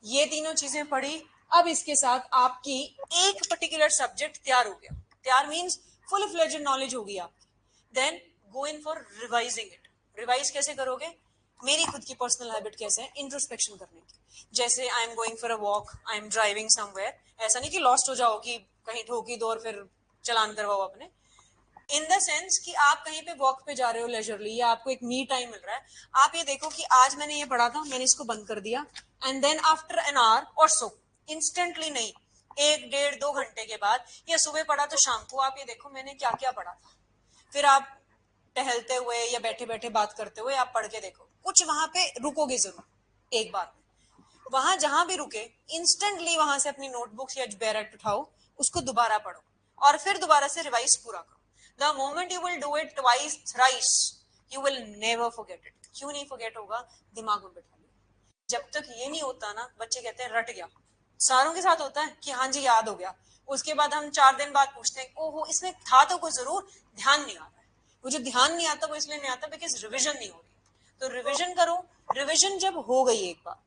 ये तीनों चीजें पढ़ी, अब इसके साथ आपकी एक पर्टिकुलर सब्जेक्ट तैयार हो गया, तैयार मींस फुल फ्लेज्ड नॉलेज होगी आपकी। Then go in for revising it. Revise कैसे करोगे? मेरी खुद की पर्सनल हैबिट कैसे है इंट्रोस्पेक्शन करने की, जैसे I am going for a walk, I am driving somewhere, ऐसा नहीं कि लॉस्ट हो जाओ कि कहीं ठोकी दो और फिर चलान करवाओ अपने। इन द सेंस कि आप कहीं पे वॉक पे जा रहे हो लेजरली या आपको एक मी टाइम मिल रहा है, आप ये देखो कि आज मैंने ये पढ़ा था, मैंने इसको बंद कर दिया, and then after an hour or so, instantly नहीं, 1 1.5 2 घंटे के बाद, या सुबह पढ़ा तो शाम को, आप ये देखो मैंने क्या क्या पढ़ा था। फिर आप टहलते हुए या बैठे बैठे बात करते हुए आप पढ़ के देखो, कुछ वहां पे रुकोगे जरूर एक बार में, वहां जहां भी रुके इंस्टेंटली वहां से अपनी नोटबुक या बैरेट उठाओ, उसको दोबारा पढ़ो और फिर दोबारा से रिवाइज पूरा करो। The moment you will do it twice thrice, you will never forget it. क्यों नहीं फॉरगेट होगा? दिमाग में बैठा लिया। जब तक ये नहीं होता ना, बच्चे कहते हैं रट गया, सारों के साथ होता है कि हाँ जी याद हो गया, उसके बाद हम 4 दिन बाद पूछते हैं ओहो इसमें था तो कुछ जरूर, ध्यान नहीं आ रहा है। वो जो ध्यान नहीं आता वो इसलिए नहीं आता बिकॉज रिविजन नहीं हो रही। तो रिविजन करो। रिविजन जब हो गई एक बार,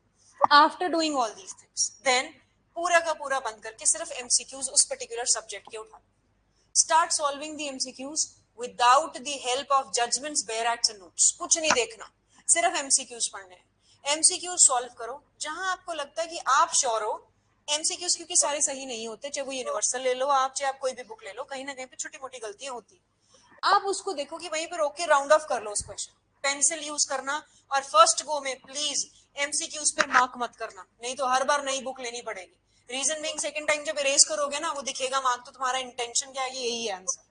after doing all these things, then पूरा का पूरा बंद करके सिर्फ एमसीक्यूज उस पर्टिकुलर सब्जेक्ट के उठा, start solving the MCQs without the help of judgments, bare acts and notes. कुछ नहीं देखना, सिर्फ एमसीक्यूज पढ़ने हैं। एमसीक्यूज सॉल्व करो जहां आपको लगता है कि आप श्योर हो। एमसीक्यूज क्योंकि सारे सही नहीं होते, चाहे वो यूनिवर्सल ले लो आप, चाहे आप कोई भी बुक ले लो, कहीं ना कहीं पे छोटी मोटी गलतियां होती। आप उसको देखो कि वहीं पे रोक के राउंड ऑफ कर लो उस क्वेश्चन, पेंसिल यूज करना, और फर्स्ट गो में प्लीज एमसीक्यूज पे मार्क मत करना, नहीं तो हर बार नई बुक लेनी पड़ेगी। रीजन बीइंग, सेकंड टाइम जब इरेज करोगे ना, वो दिखेगा मार्क, तो तुम्हारा इंटेंशन क्या है कि यही है आंसर,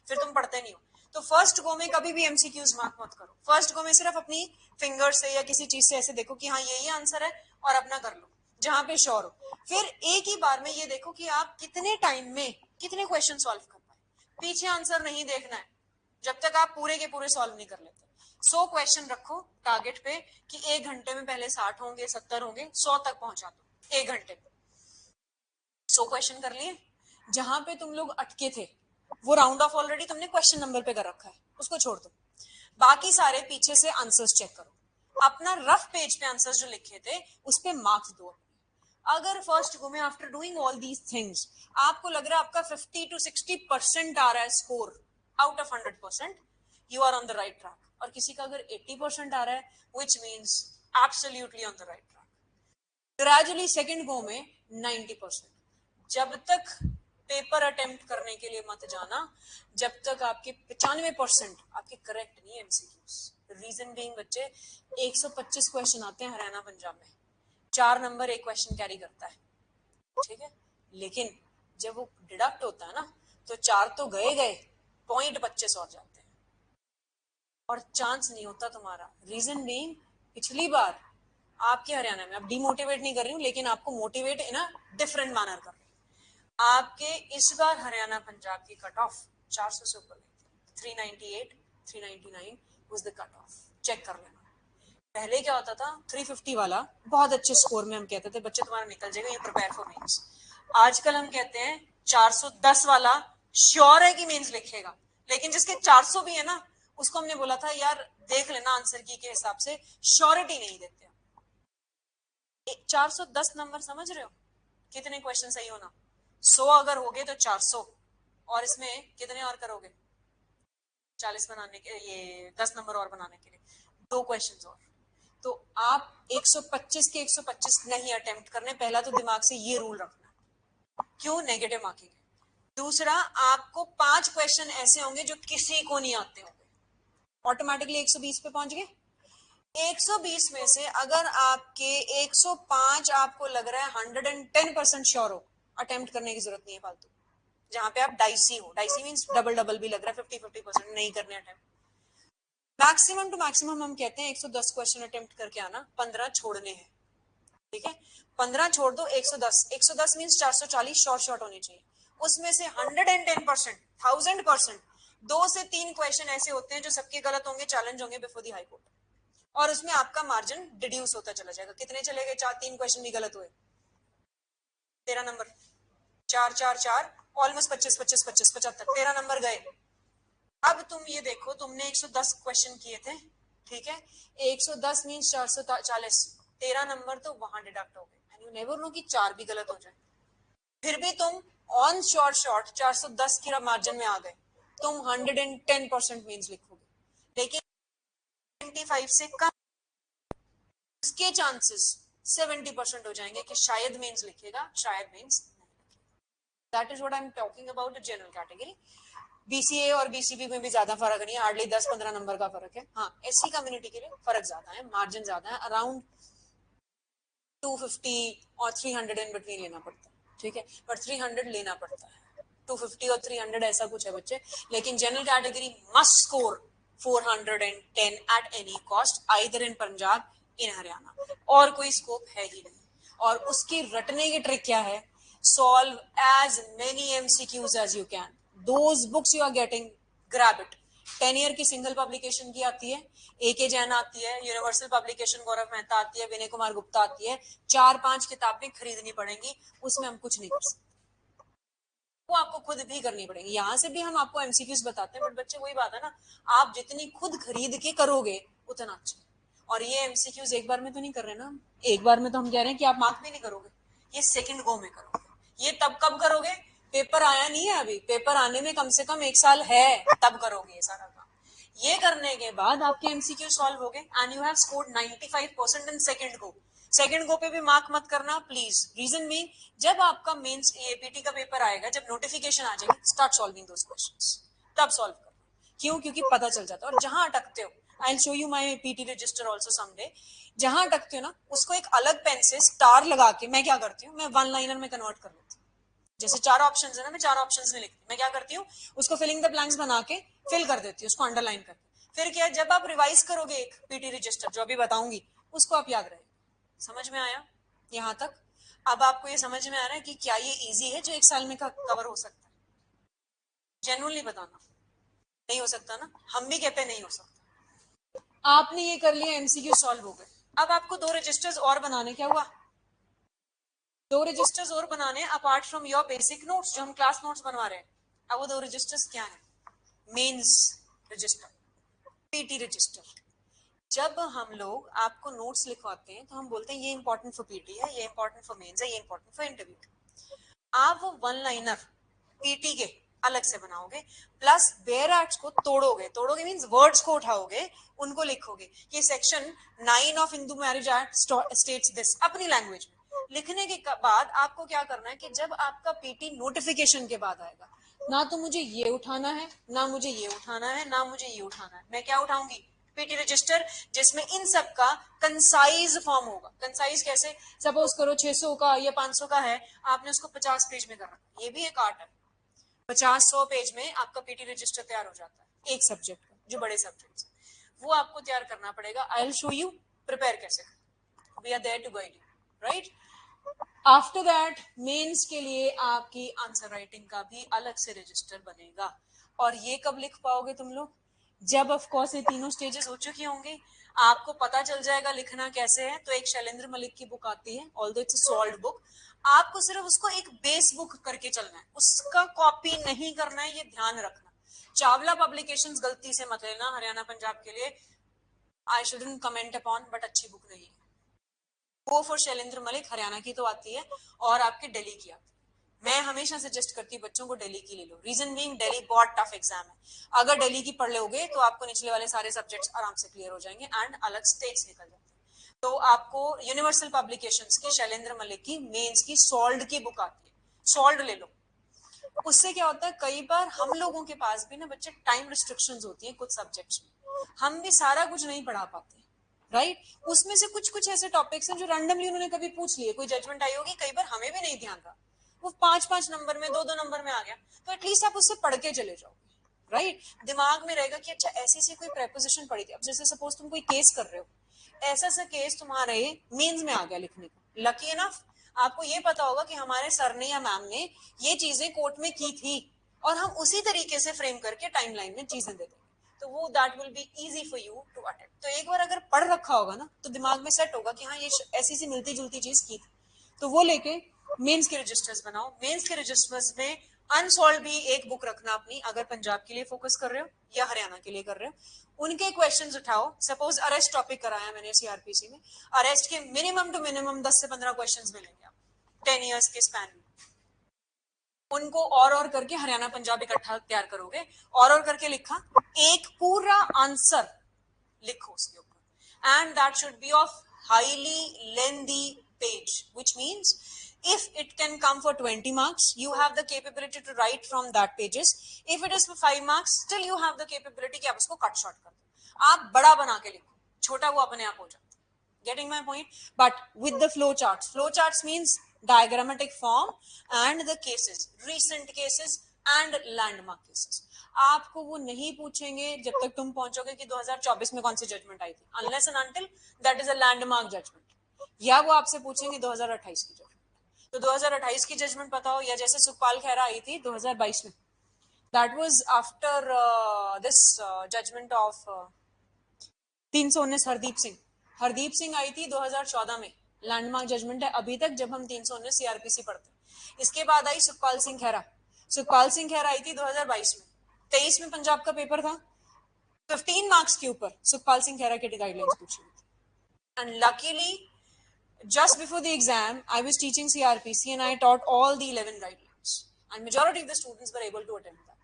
फिर तुम पढ़ते नहीं हो। तो फर्स्ट गो में कभी भी एमसीक्यूज मार्क मत करो। फर्स्ट गो में सिर्फ अपनी फिंगर से या किसी चीज से ऐसे देखो कि हाँ यही आंसर है, और अपना कर लो जहां पे श्योर हो। फिर एक ही बार में ये देखो कि आप कितने टाइम में कितने क्वेश्चन सॉल्व कर पाए। पीछे आंसर नहीं देखना है जब तक आप पूरे के पूरे सॉल्व नहीं कर लेते। 100 क्वेश्चन रखो टारगेट पे कि 1 घंटे में पहले 60 होंगे, 70 होंगे, 100 तक पहुंचा दो 1 घंटे में। 100 क्वेश्चन कर लिए, जहां पे तुम लोग अटके थे वो राउंड ऑफ ऑलरेडी तुमने क्वेश्चन नंबर पे कर रखा है, उसको छोड़ दो। बाकी सारे पीछे से आंसर्स चेक करो, अपना रफ पेज पे आंसर्स जो लिखे थे उस पे मार्क्स दो। अगर फर्स्ट गो में after doing all these things आपको लग रहा है आपका 50 to 60% आ रहा है score out of 100%, you are on the right track. और किसी का अगर 80% आ रहा है, which means absolutely on the right track. Gradually second go में 90%। जब तक पेपर अटेम्प्ट करने के लिए मत जाना जब तक आपके 95% आपके करेक्ट नहीं एमसीक्यूज। रीजन बीइंग बच्चे 125 क्वेश्चन आते हैं हरियाणा पंजाब में, 4 नंबर एक क्वेश्चन कैरी करता है, ठीक है, लेकिन जब वो डिडक्ट होता है ना तो 4 तो गए गए, पॉइंट 25 और जाते हैं और चांस नहीं होता तुम्हारा। रीजन बीइंग पिछली बार आपके हरियाणा में, अब डिमोटिवेट नहीं कर रही हूँ लेकिन आपको motivate in a different manner कर रही हूँ, आपके इस बार हरियाणा पंजाब की कट ऑफ 400 से ऊपर गई, 398 399 was the cut off. Check कर लेना। पहले क्या होता था, 350 वाला बहुत अच्छे स्कोर में हम कहते थे बच्चे तुम्हारा निकल जाएगा, ये प्रिपेयर फॉर मेंस। आजकल हम कहते हैं 410 वाला श्योर है कि मेंस लिखेगा, लेकिन जिसके 400 भी है ना उसको हमने बोला था यार देख लेना आंसर की के हिसाब से, श्योरिटी नहीं देते। 410 नंबर समझ रहे हो कितने क्वेश्चन सही होना? 100 अगर हो गए तो 400, और इसमें कितने और करोगे? 40 बनाने के, ये 10 नंबर और बनाने के लिए 2 क्वेश्चन और। तो आप 125 के 125 नहीं अटेम्प्ट करने, पहला तो दिमाग से ये रूल रखना। क्यों? नेगेटिव मार्किंग है। दूसरा, आपको 5 क्वेश्चन ऐसे होंगे जो किसी को नहीं आते होंगे, ऑटोमेटिकली 120 पे पहुंच गए। 120 में से अगर आपके 105 आपको लग रहा है 110% श्योर हो, अटेम्प्ट करने की जरूरत नहीं है फालतू। जहां पे आप डाइसी हो, डाइसी मींस डबल डबल भी लग रहा है, 50-50% नहीं करने अटेम्प्ट। मैक्सिमम टू मैक्सिमम हम कहते हैं 110 क्वेश्चन अटेम्प्ट करके आना, 15 छोड़ने हैं, ठीक है। 15 छोड़ दो, 110, 110 मीन्स 440 शॉर्ट शॉर्ट होनी चाहिए। उसमें से 110%, 1000%, 2 से 3 क्वेश्चन ऐसे होते हैं जो सबके गलत होंगे, चैलेंज होंगे बिफोर दी हाई कोर्ट, और उसमें आपका मार्जिन डिड्यूस होता चला जाएगा। कितने चले गए? 3 क्वेश्चन भी गलत हुए, 13 नंबर, 4 4 4, ऑलमोस्ट 25 25 25 75, 13 नंबर गए। अब तुम ये देखो, तुमने 110 क्वेश्चन किए थे, ठीक है, 110 मीन 440, 13 नंबर तो वहां डिडक्ट हो गए, एंड यू नेवर नो कि 4 भी गलत हो जाए, फिर भी तुम ऑन शॉर्ट शॉर्ट 410 की मार्जिन में आ गए, तुम 110% मीन्स लिखोगे। लेकिन 25 से कम, उसके चांसेस 70% हो जाएंगे कि शायद मीन्स लिखेगा, शायद मीन्स नहीं लिखेगा। That is what I am talking about the general category. BCA और बीसीबी में भी ज्यादा फर्क नहीं है, हार्डली 10-15 नंबर का फर्क है। हाँ, एससी कम्युनिटी के लिए फर्क ज्यादा है, मार्जिन ज्यादा है, अराउंड 250 और 300 इन बिटवीन लेना पड़ता है, ठीक है, पर 300 लेना पड़ता है। 250 और 300 ऐसा कुछ है बच्चे, लेकिन general category must score 410 at any cost, either in Punjab in Haryana, और कोई स्कोप है ही नहीं। और उसकी रटने की ट्रिक क्या है? Solve as many MCQs as you can, those books you are getting, grab it. 10 year की सिंगल पब्लिकेशन की आती है, ए जैन आती है, यूनिवर्सल पब्लिकेशन गौरव मेहता आती है, विनय कुमार गुप्ता आती है, 4-5 किताबें खरीदनी पड़ेंगी, उसमें हम कुछ नहीं कर सकते, वो आपको खुद भी करनी पड़ेगी। यहाँ से भी हम आपको एमसीक्यूज बताते हैं, बट बच्चे वही बात है ना, आप जितनी खुद खरीद के करोगे उतना अच्छा। और ये एमसीक्यूज एक बार में तो नहीं कर रहे ना, एक बार में तो हम कह रहे हैं कि आप मार्क भी नहीं करोगे, ये सेकंड गो में करोगे। ये तब कब करोगे? पेपर आया नहीं है अभी, पेपर आने में कम से कम 1 साल है, तब करोगे ये सारा काम। ये करने के बाद आपके एमसीक्यू सॉल्व हो गए and you have scored 95% in second go. Second go पे भी मार्क मत करना प्लीज, रीजन मीन जब आपका मेंस एपीटी का पेपर आएगा, जब नोटिफिकेशन आ जाएगी, स्टार्ट सॉल्विंग दोस क्वेश्चंस, तब सॉल्व करना। क्यों? क्योंकि पता चल जाता है। और जहां अटकते हो, आई will show you my PT register also someday, जहां अटकते हो ना, उसको एक अलग पेन से स्टार लगा के मैं क्या करती हूँ, मैं वन लाइनर में कन्वर्ट कर लेती हूँ। जैसे 4 ऑप्शंस है ना, मैं 4 ऑप्शंस में लिखती हूँ, मैं क्या करती हूँ, उसको फिलिंग द ब्लैंक्स बना के फिल कर देती हूँ, उसको अंडरलाइन करके। फिर क्या, जब आप रिवाइज करोगे एक पीटी रजिस्टर जो अभी बताऊंगी, उसको आप याद रहेगा। समझ में आया यहां तक? अब आपको ये समझ में आ रहा है कि क्या ये इजी है जो 1 साल में कवर हो सकता है? जेन्युइनली बताना, नहीं हो सकता ना, हम भी कहते नहीं हो सकता। आपने ये कर लिया, एमसीक्यू सॉल्व हो गए। अब आपको 2 रजिस्टर्स और बनाने, क्या हुआ, 2 रजिस्टर्स और बनाने apart from your basic notes जो हम क्लास नोट्स बनवा रहे हैं। अब वो 2 रजिस्टर्स क्या है? Mains register, PT register. जब हम लोग आपको नोट्स लिखवाते हैं तो हम बोलते हैं ये इंपॉर्टेंट फॉर पीटी है, ये इंपॉर्टेंट फॉर मेंस है, ये इंपॉर्टेंट फॉर इंटरव्यू। आप वो वन लाइनर पीटी के अलग से बनाओगे, प्लस बेयर एक्ट्स को तोड़ोगे, तोड़ोगे मींस वर्ड्स को उठाओगे, उनको लिखोगे। ये section 9 of Hindu marriage act states this, अपनी लैंग्वेज में लिखने के बाद आपको क्या करना है कि जब आपका पीटी नोटिफिकेशन के बाद आएगा, ना तो मुझे ये उठाना है, ना मुझे ये उठाना है, ना मुझे ये उठाना है, मैं क्या उठाऊंगी? पीटी रजिस्टर, जिसमें इन सब का कंसाइज फॉर्म होगा। कंसाइज कैसे? सपोज करो 600 का या 500 का है, आपने उसको 50 पेज में करना, ये भी एक आर्ट है। 50-100 पेज में आपका पीटी रजिस्टर तैयार हो जाता है एक सब्जेक्ट का, जो बड़े सब्जेक्ट, वो आपको तैयार करना पड़ेगा। I will show you prepare कैसे, we are there to guide you, right. After that mains के लिए आपकी आंसर राइटिंग का भी अलग से रजिस्टर बनेगा। और ये कब लिख पाओगे तुम लोग? जब ऑफ कोर्स ये तीनों स्टेजेस हो चुकी होंगी, आपको पता चल जाएगा लिखना कैसे है। तो एक शैलेंद्र मलिक की बुक आती है, although it's a solved book, आपको सिर्फ उसको एक बेस बुक करके चलना है, उसका कॉपी नहीं करना है, ये ध्यान रखना। चावला पब्लिकेशंस गलती से मत लेना हरियाणा पंजाब के लिए, I shouldn't comment upon, but अच्छी बुक नहीं है। गो फॉर शैलेंद्र मलिक, हरियाणा की तो आती है, और आपके दिल्ली की आती है। मैं हमेशा सजेस्ट करती हूँ बच्चों को दिल्ली की ले लो, रीजन बीइंग दिल्ली बहुत टफ एग्जाम है। अगर दिल्ली की पढ़ लोगे तो आपको निचले वाले सारे सब्जेक्ट्स आराम से क्लियर हो जाएंगे एंड अलग स्टेट्स निकल जाते हैं। तो आपको यूनिवर्सल पब्लिकेशंस की शैलेंद्र मलिक की मेंस की सॉल्ड की बुक आती है, सॉल्ड ले लो। उससे क्या होता है, कई बार हम लोगों के पास भी ना बच्चे टाइम रिस्ट्रिक्शंस होती है कुछ सब्जेक्ट्स में, हम भी सारा कुछ नहीं पढ़ा पाते, राइट। उसमें से कुछ कुछ ऐसे टॉपिक्स हैं जो रैंडमली उन्होंने कभी पूछ लिए, कोई जजमेंट आई होगी, कई बार हमें भी नहीं ध्यान रहा, वो 5-5 नंबर में 2-2 नंबर में आ गया, तो एटलीस्ट आप उससे पढ़ के चले जाओ, राइट। दिमाग में रहेगा कि अच्छा ऐसी सी कोई प्रेपोजिशन पड़ी थी। अब जैसे सपोज तुम कोई केस कर रहे हो, ऐसा सा केस तुम्हारे मीन्स में आ गया लिखने को, लकी इनफ आपको ये पता होगा कि हमारे सर ने या मैम ने ये चीजें कोर्ट में की थी, और हम उसी तरीके से फ्रेम करके टाइमलाइन में चीजें दे देंगे, तो वो that will be easy for you to attempt. तो एक बार अगर पढ़ रखा होगा ना, तो दिमाग में सेट होगा कि हाँ ये ऐसी सी मिलती जुलती चीज की थी, तो वो लेके मेंस के रजिस्टर्स बनाओ। मेंस के रजिस्टर्स में अनसॉल्व भी एक बुक रखना अपनी, अगर पंजाब के लिए फोकस कर रहे हो या हरियाणा के लिए कर रहे हो, उनके क्वेश्चंस उठाओ। सपोज अरेस्ट टॉपिक कराया मैंने सीआरपीसी में, अरेस्ट के मिनिमम टू मिनिमम 10 से 15 क्वेश्चंस मिलेंगे आप 10 इयर्स के स्पैन में, उनको और करके हरियाणा पंजाब इकट्ठा तैयार करोगे, और करके लिखा, एक पूरा आंसर लिखो उसके ऊपर, and that should be of highly lengthy page, which means If it can come for 20 marks, you have the capability to write from that pages. If it is for 5 marks, still you have the capability कि आप उसको cut short कर दो, आप बड़ा बना के लिखो, छोटा वो अपने आप हो जाता है. Getting my point? But with the flow charts means diagrammatic form and the cases, recent cases and landmark cases. आपको वो नहीं पूछेंगे जब तक तुम पहुंचोगे कि 2024 में कौन सी जजमेंट आई थी, unless and until that is a landmark judgment. या वो आपसे पूछेंगे 2028 की जजमेंट, तो 2028 की जजमेंट पता हो, या जैसे सुखपाल खेरा आई थी 2022 में, that was after this judgment of 319 Hardeep Singh आई थी 2014 में, लैंडमार्क जजमेंट है अभी तक जब हम 319 सीआरपीसी पढ़ते हैं. इसके बाद आई सुखपाल सिंह खेरा आई थी 2022 में. 23 में पंजाब का पेपर था, 15 मार्क्स के ऊपर सुखपाल सिंह खेरा के गाइडलाइंस पूछी थी. And luckily just before the exam, I was teaching CRPC and I taught all the 11 guidelines. And majority of the students were able to attend that.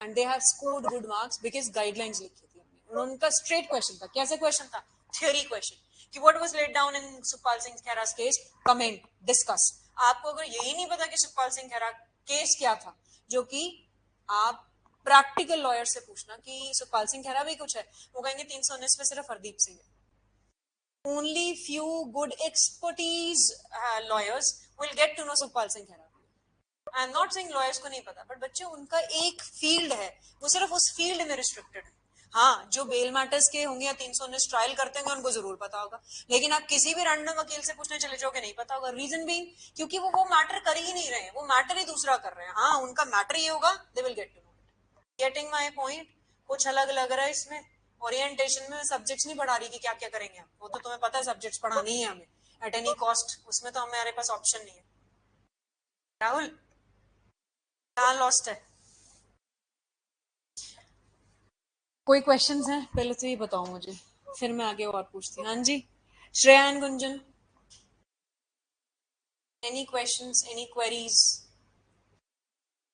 And they have scored good marks because guidelines लिखी थी हमने. उनका straight question था. कैसे question था? Theory question. कि what was laid down in Sukhpal Singh Khera's case? Comment, discuss. आपको अगर यही नहीं पता कि सुखपाल सिंह खेरा केस क्या था, जो कि आप प्रैक्टिकल लॉयर से पूछना कि सुखपाल सिंह खेरा भी कुछ है, वो कहेंगे 319 में सिर्फ हरदीप सिंह है. Only few good expertise lawyers will get to know Sukhpal Singh Khera. I am not saying lawyers को नहीं पता, but बच्चे उनका एक फील्ड है, वो सिर्फ उस फील्ड में रिस्ट्रिक्टेड है. हाँ, जो बेल मैटर्स के होंगे या 319 ट्रायल करते होंगे उनको जरूर पता होगा, लेकिन आप किसी भी रैंडम वकील से पूछने चले जाओगे नहीं पता होगा. रीजन बीइंग क्योंकि वो मैटर कर ही नहीं रहे हैं, वो मैटर ही दूसरा कर रहे हैं. हाँ, उनका मैटर ये होगा, they will get to know it. Getting my point? कुछ अलग लग रहा है इसमें. ओरिएंटेशन में सब्जेक्ट्स नहीं पढ़ा रही कि क्या क्या करेंगे हम, वो तो तुम्हें पता है सब्जेक्ट्स पढ़ानी ही है हमें एट एनी कॉस्ट, उसमें तो हमारे पास ऑप्शन नहीं है. राहुल कहाँ लॉस्ट है? कोई क्वेश्चंस हैं? पहले तो ये बताओ मुझे, फिर मैं आगे और पूछती हूँ. हाँ जी, Shreya and Gunjan, any questions, any queries?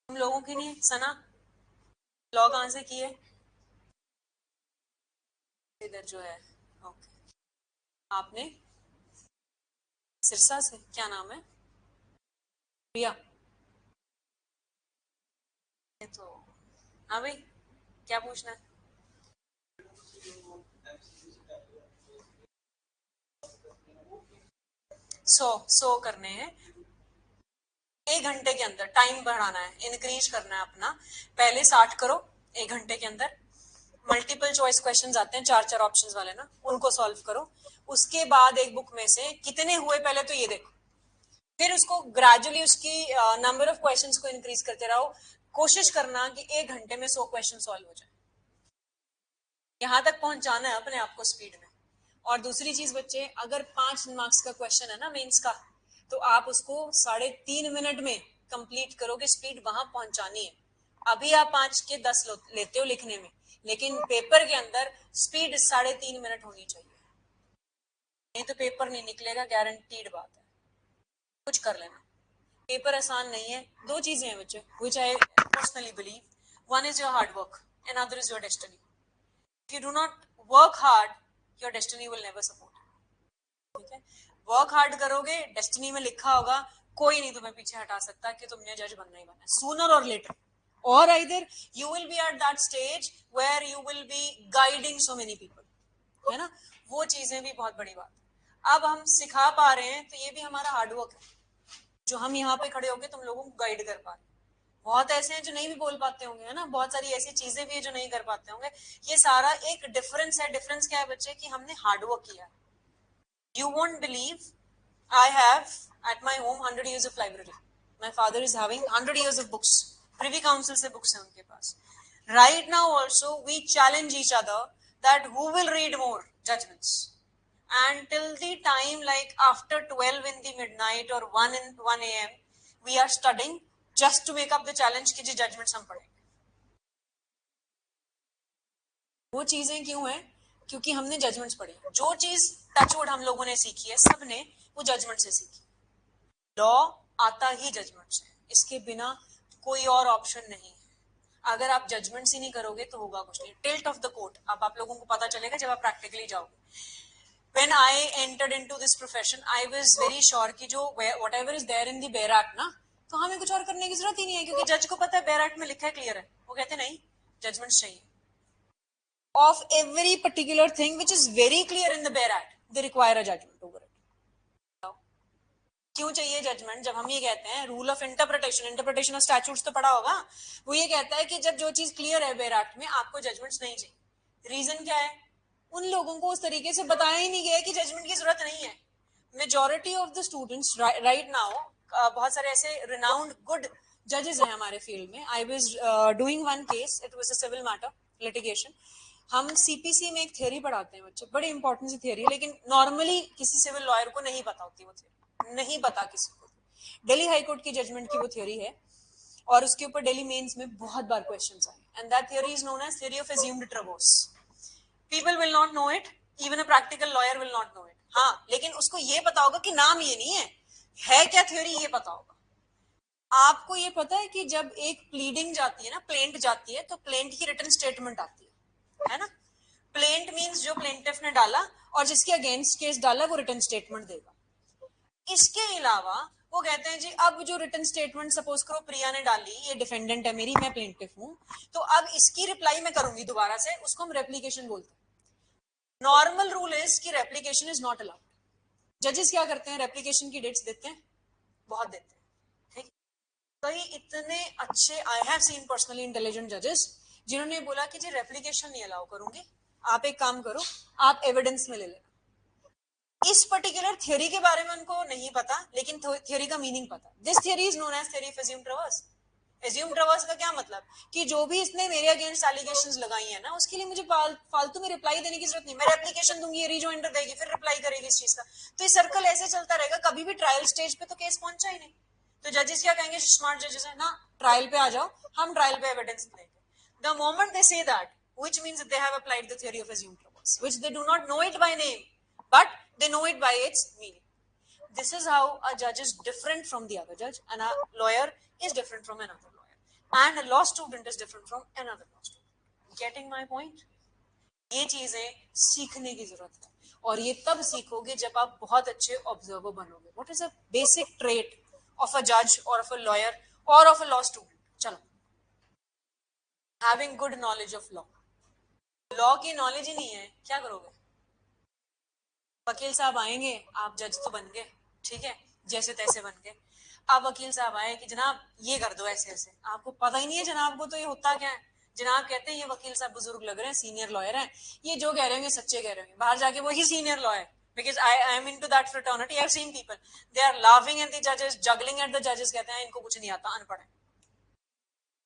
तुम लोगों की नहीं? सना लॉ कहाँ से की है? इधर जो है. ओके, आपने सिरसा से, क्या नाम है? प्रिया. तो हाँ भाई, क्या पूछना है? सो करने हैं 1 घंटे के अंदर. टाइम बढ़ाना है, इंक्रीज करना है अपना. पहले 60 करो 1 घंटे के अंदर. मल्टीपल चॉइस क्वेश्चंस आते हैं 4 ऑप्शंस वाले ना, उनको सॉल्व करो. उसके बाद एक बुक में से कितने हुए पहले तो ये देखो, फिर उसको ग्रेजुअली उसकी नंबर ऑफ क्वेश्चंस को इंक्रीज करते रहो. कोशिश करना कि 1 घंटे में 100 क्वेश्चन सॉल्व हो जाए. यहां तक पहुंचाना है अपने आप को स्पीड में. और दूसरी चीज बच्चे, अगर 5 मार्क्स का क्वेश्चन है ना मेंस का, तो आप उसको 3.5 मिनट में कंप्लीट करोगे. स्पीड वहां पहुंचानी है. अभी आप 5 के 10 लेते हो लिखने में, लेकिन पेपर के अंदर स्पीड 3.5 मिनट होनी चाहिए, नहीं तो पेपर नहीं निकलेगा, गारंटीड बात है. कुछ कर लेना, पेपर आसान नहीं है. 2 चीजें हैं बच्चे which I personally believe. One is your hard work, another is your destiny. If you do not work hard, your destiny will never support. ठीक है, वर्क हार्ड करोगे, डेस्टिनी में लिखा होगा, कोई नहीं तुम्हें पीछे हटा सकता कि तुमने जज बनना ही बनना है, सूनर और लेटर. और either you will be at that stage where you will be guiding so many people, है ना. वो चीजें भी बहुत बड़ी बात. अब हम सिखा पा रहे हैं तो ये भी हमारा हार्डवर्क है, जो हम यहाँ पे खड़े होके तुम लोगों को गाइड कर पा रहे हैं. बहुत ऐसे हैं जो नहीं भी बोल पाते होंगे, है ना. बहुत सारी ऐसी चीजें भी है जो नहीं कर पाते होंगे. ये सारा एक डिफरेंस है. डिफरेंस क्या है बच्चे? कि हमने हार्डवर्क किया. You won't believe, I have at my home 100 years of library. My father is having 100 years of books. Privy Council से books हैं उनके पास. Right now also we challenge each other that who will read more judgments. And till the time like after 12 in the midnight or 1 a.m. we are studying just to make up the challenge कि जी judgments हम पढ़ेंगे. वो चीजें क्यों हैं? क्योंकि हमने judgements पढ़ी. जो चीज टचवुड हम लोगों ने सीखी है, सबने वो जजमेंट से सीखी. लॉ आता ही जजमेंट से, इसके बिना कोई और ऑप्शन नहीं है. अगर आप जजमेंट्स ही नहीं करोगे तो होगा कुछ नहीं. टिल्ट ऑफ द कोर्ट अब आप लोगों को पता चलेगा जब आप प्रैक्टिकली जाओगे. when I entered into this profession, I was very sure कि जो whatever is there in the Bail Act ना, तो हमें कुछ और करने की जरूरत ही नहीं है, क्योंकि जज को पता है Bail Act में लिखा है, क्लियर है. वो कहते नहीं, जजमेंट चाहिए of every particular thing which is very clear in the Bail Act. They require a judgment over it. क्यों चाहिए जजमेंट? जब हम ये कहते हैं rule of interpretation of statutes तो पढ़ा होगा, वो ये कहता है कि जब जो चीज क्लियर है बेयर एक्ट में, आपको जजमेंट्स नहीं चाहिए. रीजन क्या है? उन लोगों को उस तरीके से बताया ही नहीं गया कि जजमेंट की जरूरत नहीं है. Majority of the students right now, बहुत सारे ऐसे रिनाउंड गुड जजेस हैं हमारे फील्ड में. I was doing one case, it was a civil matter litigation. हम सीपीसी में एक थ्योरी पढ़ाते हैं बच्चे, बड़ी इंपॉर्टेंट सी थ्योरी, लेकिन नॉर्मली किसी सिविल लॉयर को नहीं पता होती वो थ्योरी, नहीं पता किसी को. दिल्ली हाईकोर्ट की जजमेंट की वो थ्योरी है, और उसके ऊपर दिल्ली मेंस में बहुत बार क्वेश्चंस आए. And that theory is known as theory of assumed traverse. People will not know it, even a practical lawyer will not know it. हाँ, लेकिन उसको ये पता होगा कि नाम ये नहीं है क्या थ्योरी, ये पता होगा. आपको ये पता है कि जब एक प्लीडिंग जाती है ना, प्लेंट जाती है, तो प्लेंट की रिटन स्टेटमेंट आती है ना. प्लेंट मींस जो प्लेंटिफ ने डाला, और जिसके अगेंस्ट केस डाला वो रिटन स्टेटमेंट देगा. इसके अलावा वो कहते हैं जी, अब जो रिटन स्टेटमेंट सपोज करो प्रिया ने डाली, ये डिफेंडेंट है मेरी, मैं प्लेंटिफ हूं, तो अब इसकी रिप्लाई मैं करूंगी दोबारा से, उसको हम रेप्लीकेशन बोलते हैं. नॉर्मल रूल इज कि रेप्लीकेशन इज नॉट अलाउड. जजेस क्या करते हैं, रेप्लीकेशन की डेट्स देते हैं, बहुत देते हैं. ठीक. कई इतने अच्छे, I have seen personally intelligent जजेस जिन्होंने बोला कि जी रेप्लीकेशन नहीं अलाउ करूंगी, आप एक काम करो, आप एविडेंस में ले लेना. इस पर्टिकुलर थ्योरी के बारे में उनको नहीं पता, लेकिन थ्योरी का मीनिंग पता. This theory is known as theory of assumed traverse. Assume traverse का क्या मतलब, कि जो भी इसने मेरे अगेंस्ट एलिगेशंस लगाई है ना, उसके लिए मुझे फालतू में रिप्लाई देने की जरूरत नहीं. मैं रेप्लीकेशन दूंगी, ये रिजॉइंडर देगी, फिर रिप्लाई करेगी इस चीज का. तो ये सर्कल ऐसे चलता रहेगा, कभी भी ट्रायल स्टेज पे तो केस पहुंचा ही नहीं. तो जजेस क्या कहेंगे, स्मार्ट जजेस है ना, ट्रायल पे आ जाओ, हम ट्रायल पे एविडेंस देंगे. The moment they say that, which means that they have applied the theory of assumed trowers, which they do not know it by name, but they know it by its meaning. This is how a judge is different from the other judge, and a lawyer is different from another lawyer, and a law student is different from another law student. Getting my point? ये चीजें सीखने की जरूरत है, और ये तब सीखोगे जब आप बहुत अच्छे ऑब्जर्वर बनोगे. What is a basic trait of a जज और ऑफ अ लॉयर और ऑफ अ लॉ स्टूडेंट? चलो, having good knowledge of law. Law की नॉलेज ही नहीं है, क्या करोगे? वकील साहब आएंगे, आप जज तो बन गए, ठीक है, जैसे तैसे बन गए. अब वकील साहब आए कि जनाब ये कर दो ऐसे ऐसे, आपको पता ही नहीं है जनाब को तो ये होता क्या है. जनाब कहते हैं ये वकील साहब बुजुर्ग लग रहे हैं, सीनियर लॉयर हैं, ये जो कह रहे होंगे सच्चे कह रहे होंगे. बाहर जाके वही senior lawyer, because I am into that fraternity. I have seen people, they are laughing at the judges, juggling at the judges, कहते हैं इनको कुछ नहीं आता, अनपढ़ है.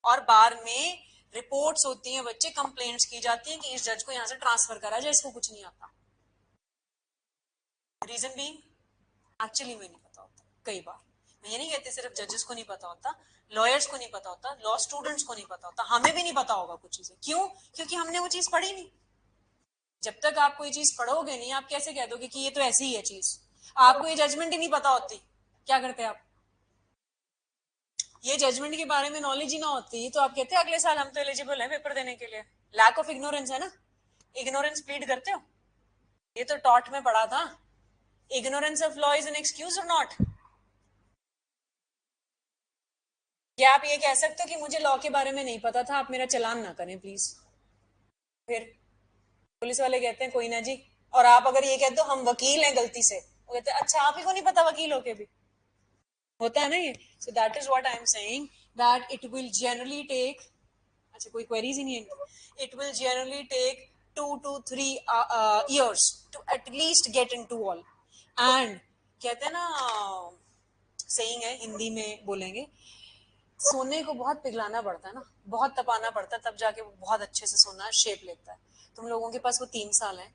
और बार में रिपोर्ट्स होती हैं बच्चे, कंप्लेंट्स की जाती हैं कि इस जज को यहाँ से ट्रांसफर करा जाए, इसको कुछ नहीं आता. रीजन भी एक्चुअली में नहीं पता होता. कई बार मैं ये नहीं कहती सिर्फ जजेस को नहीं पता होता, लॉयर्स को नहीं पता होता, लॉ स्टूडेंट्स को नहीं पता होता, हमें भी नहीं पता होगा कुछ चीजें. क्यों? क्योंकि हमने वो चीज पढ़ी नहीं. जब तक आप कोई चीज पढ़ोगे नहीं, आप कैसे कह दोगे कि ये तो ऐसी ही है चीज? आपको ये जजमेंट ही नहीं पता होती, क्या करते आप? ये जजमेंट के बारे में नॉलेज ही ना होती तो आप कहते अगले साल हम तो एलिजिबल हैं पेपर देने के लिए. लैक ऑफ इग्नोरेंस है ना. इग्नोरेंस प्लीड करते हो, ये तो टॉट में पढ़ा था. Ignorance of law is an excuse और नॉट? क्या आप ये कह सकते हो कि मुझे लॉ के बारे में नहीं पता था, आप मेरा चलान ना करें प्लीज? फिर पुलिस वाले कहते हैं कोई ना जी, और आप अगर ये कहते हो हम वकील हैं गलती से, वो कहते हैं अच्छा आप ही को नहीं पता वकील होके भी. होता है ना ये. So that is what I am saying, that it will generally take, अच्छा कोई क्वेरीज ही नहीं है, it will generally take 2 to 3 years to at least get into all. And कहते हैं ना, सेइंग है हिंदी में बोलेंगे, सोने को बहुत पिघलाना पड़ता है ना, बहुत तपाना पड़ता है, तब जाके वो बहुत अच्छे से सोना शेप लेता है. तुम लोगों के पास वो 3 साल है,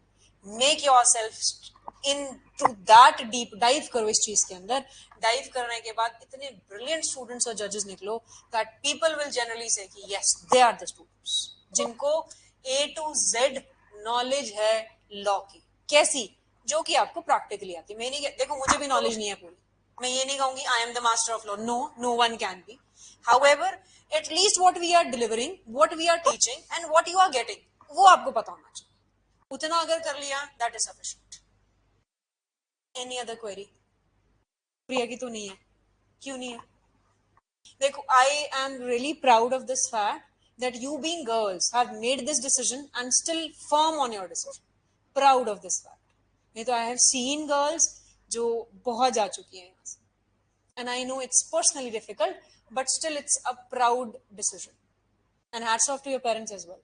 make yourself into that deep, dive करो इस चीज के अंदर. डाइव करने के बाद इतने ब्रिलियंट स्टूडेंट्स और जजेस निकलो that people will generally say कि yes they are the students जिनको A to Z नॉलेज है लॉ की. कैसी? जो कि आपको प्रैक्टिकली आती. मैं नहीं, देखो मुझे भी नॉलेज नहीं है पूरी, मैं ये नहीं कहूंगी I am the master of law, no, no one can be. However at least what we are delivering, what we are teaching and what you are getting, वो आपको पता होना चाहिए. उतना अगर कर लिया that is sufficient. Any other query? Priya की तो नहीं है, क्यों नहीं है? देखो, I am really proud of this fact that you being girls have made this decision and still firm on your decision. Proud of this fact. नहीं तो I have seen girls जो बहुत जा चुकी हैं यहाँ से, and I know it's personally difficult, but still it's a proud decision. And hats off to your parents as well.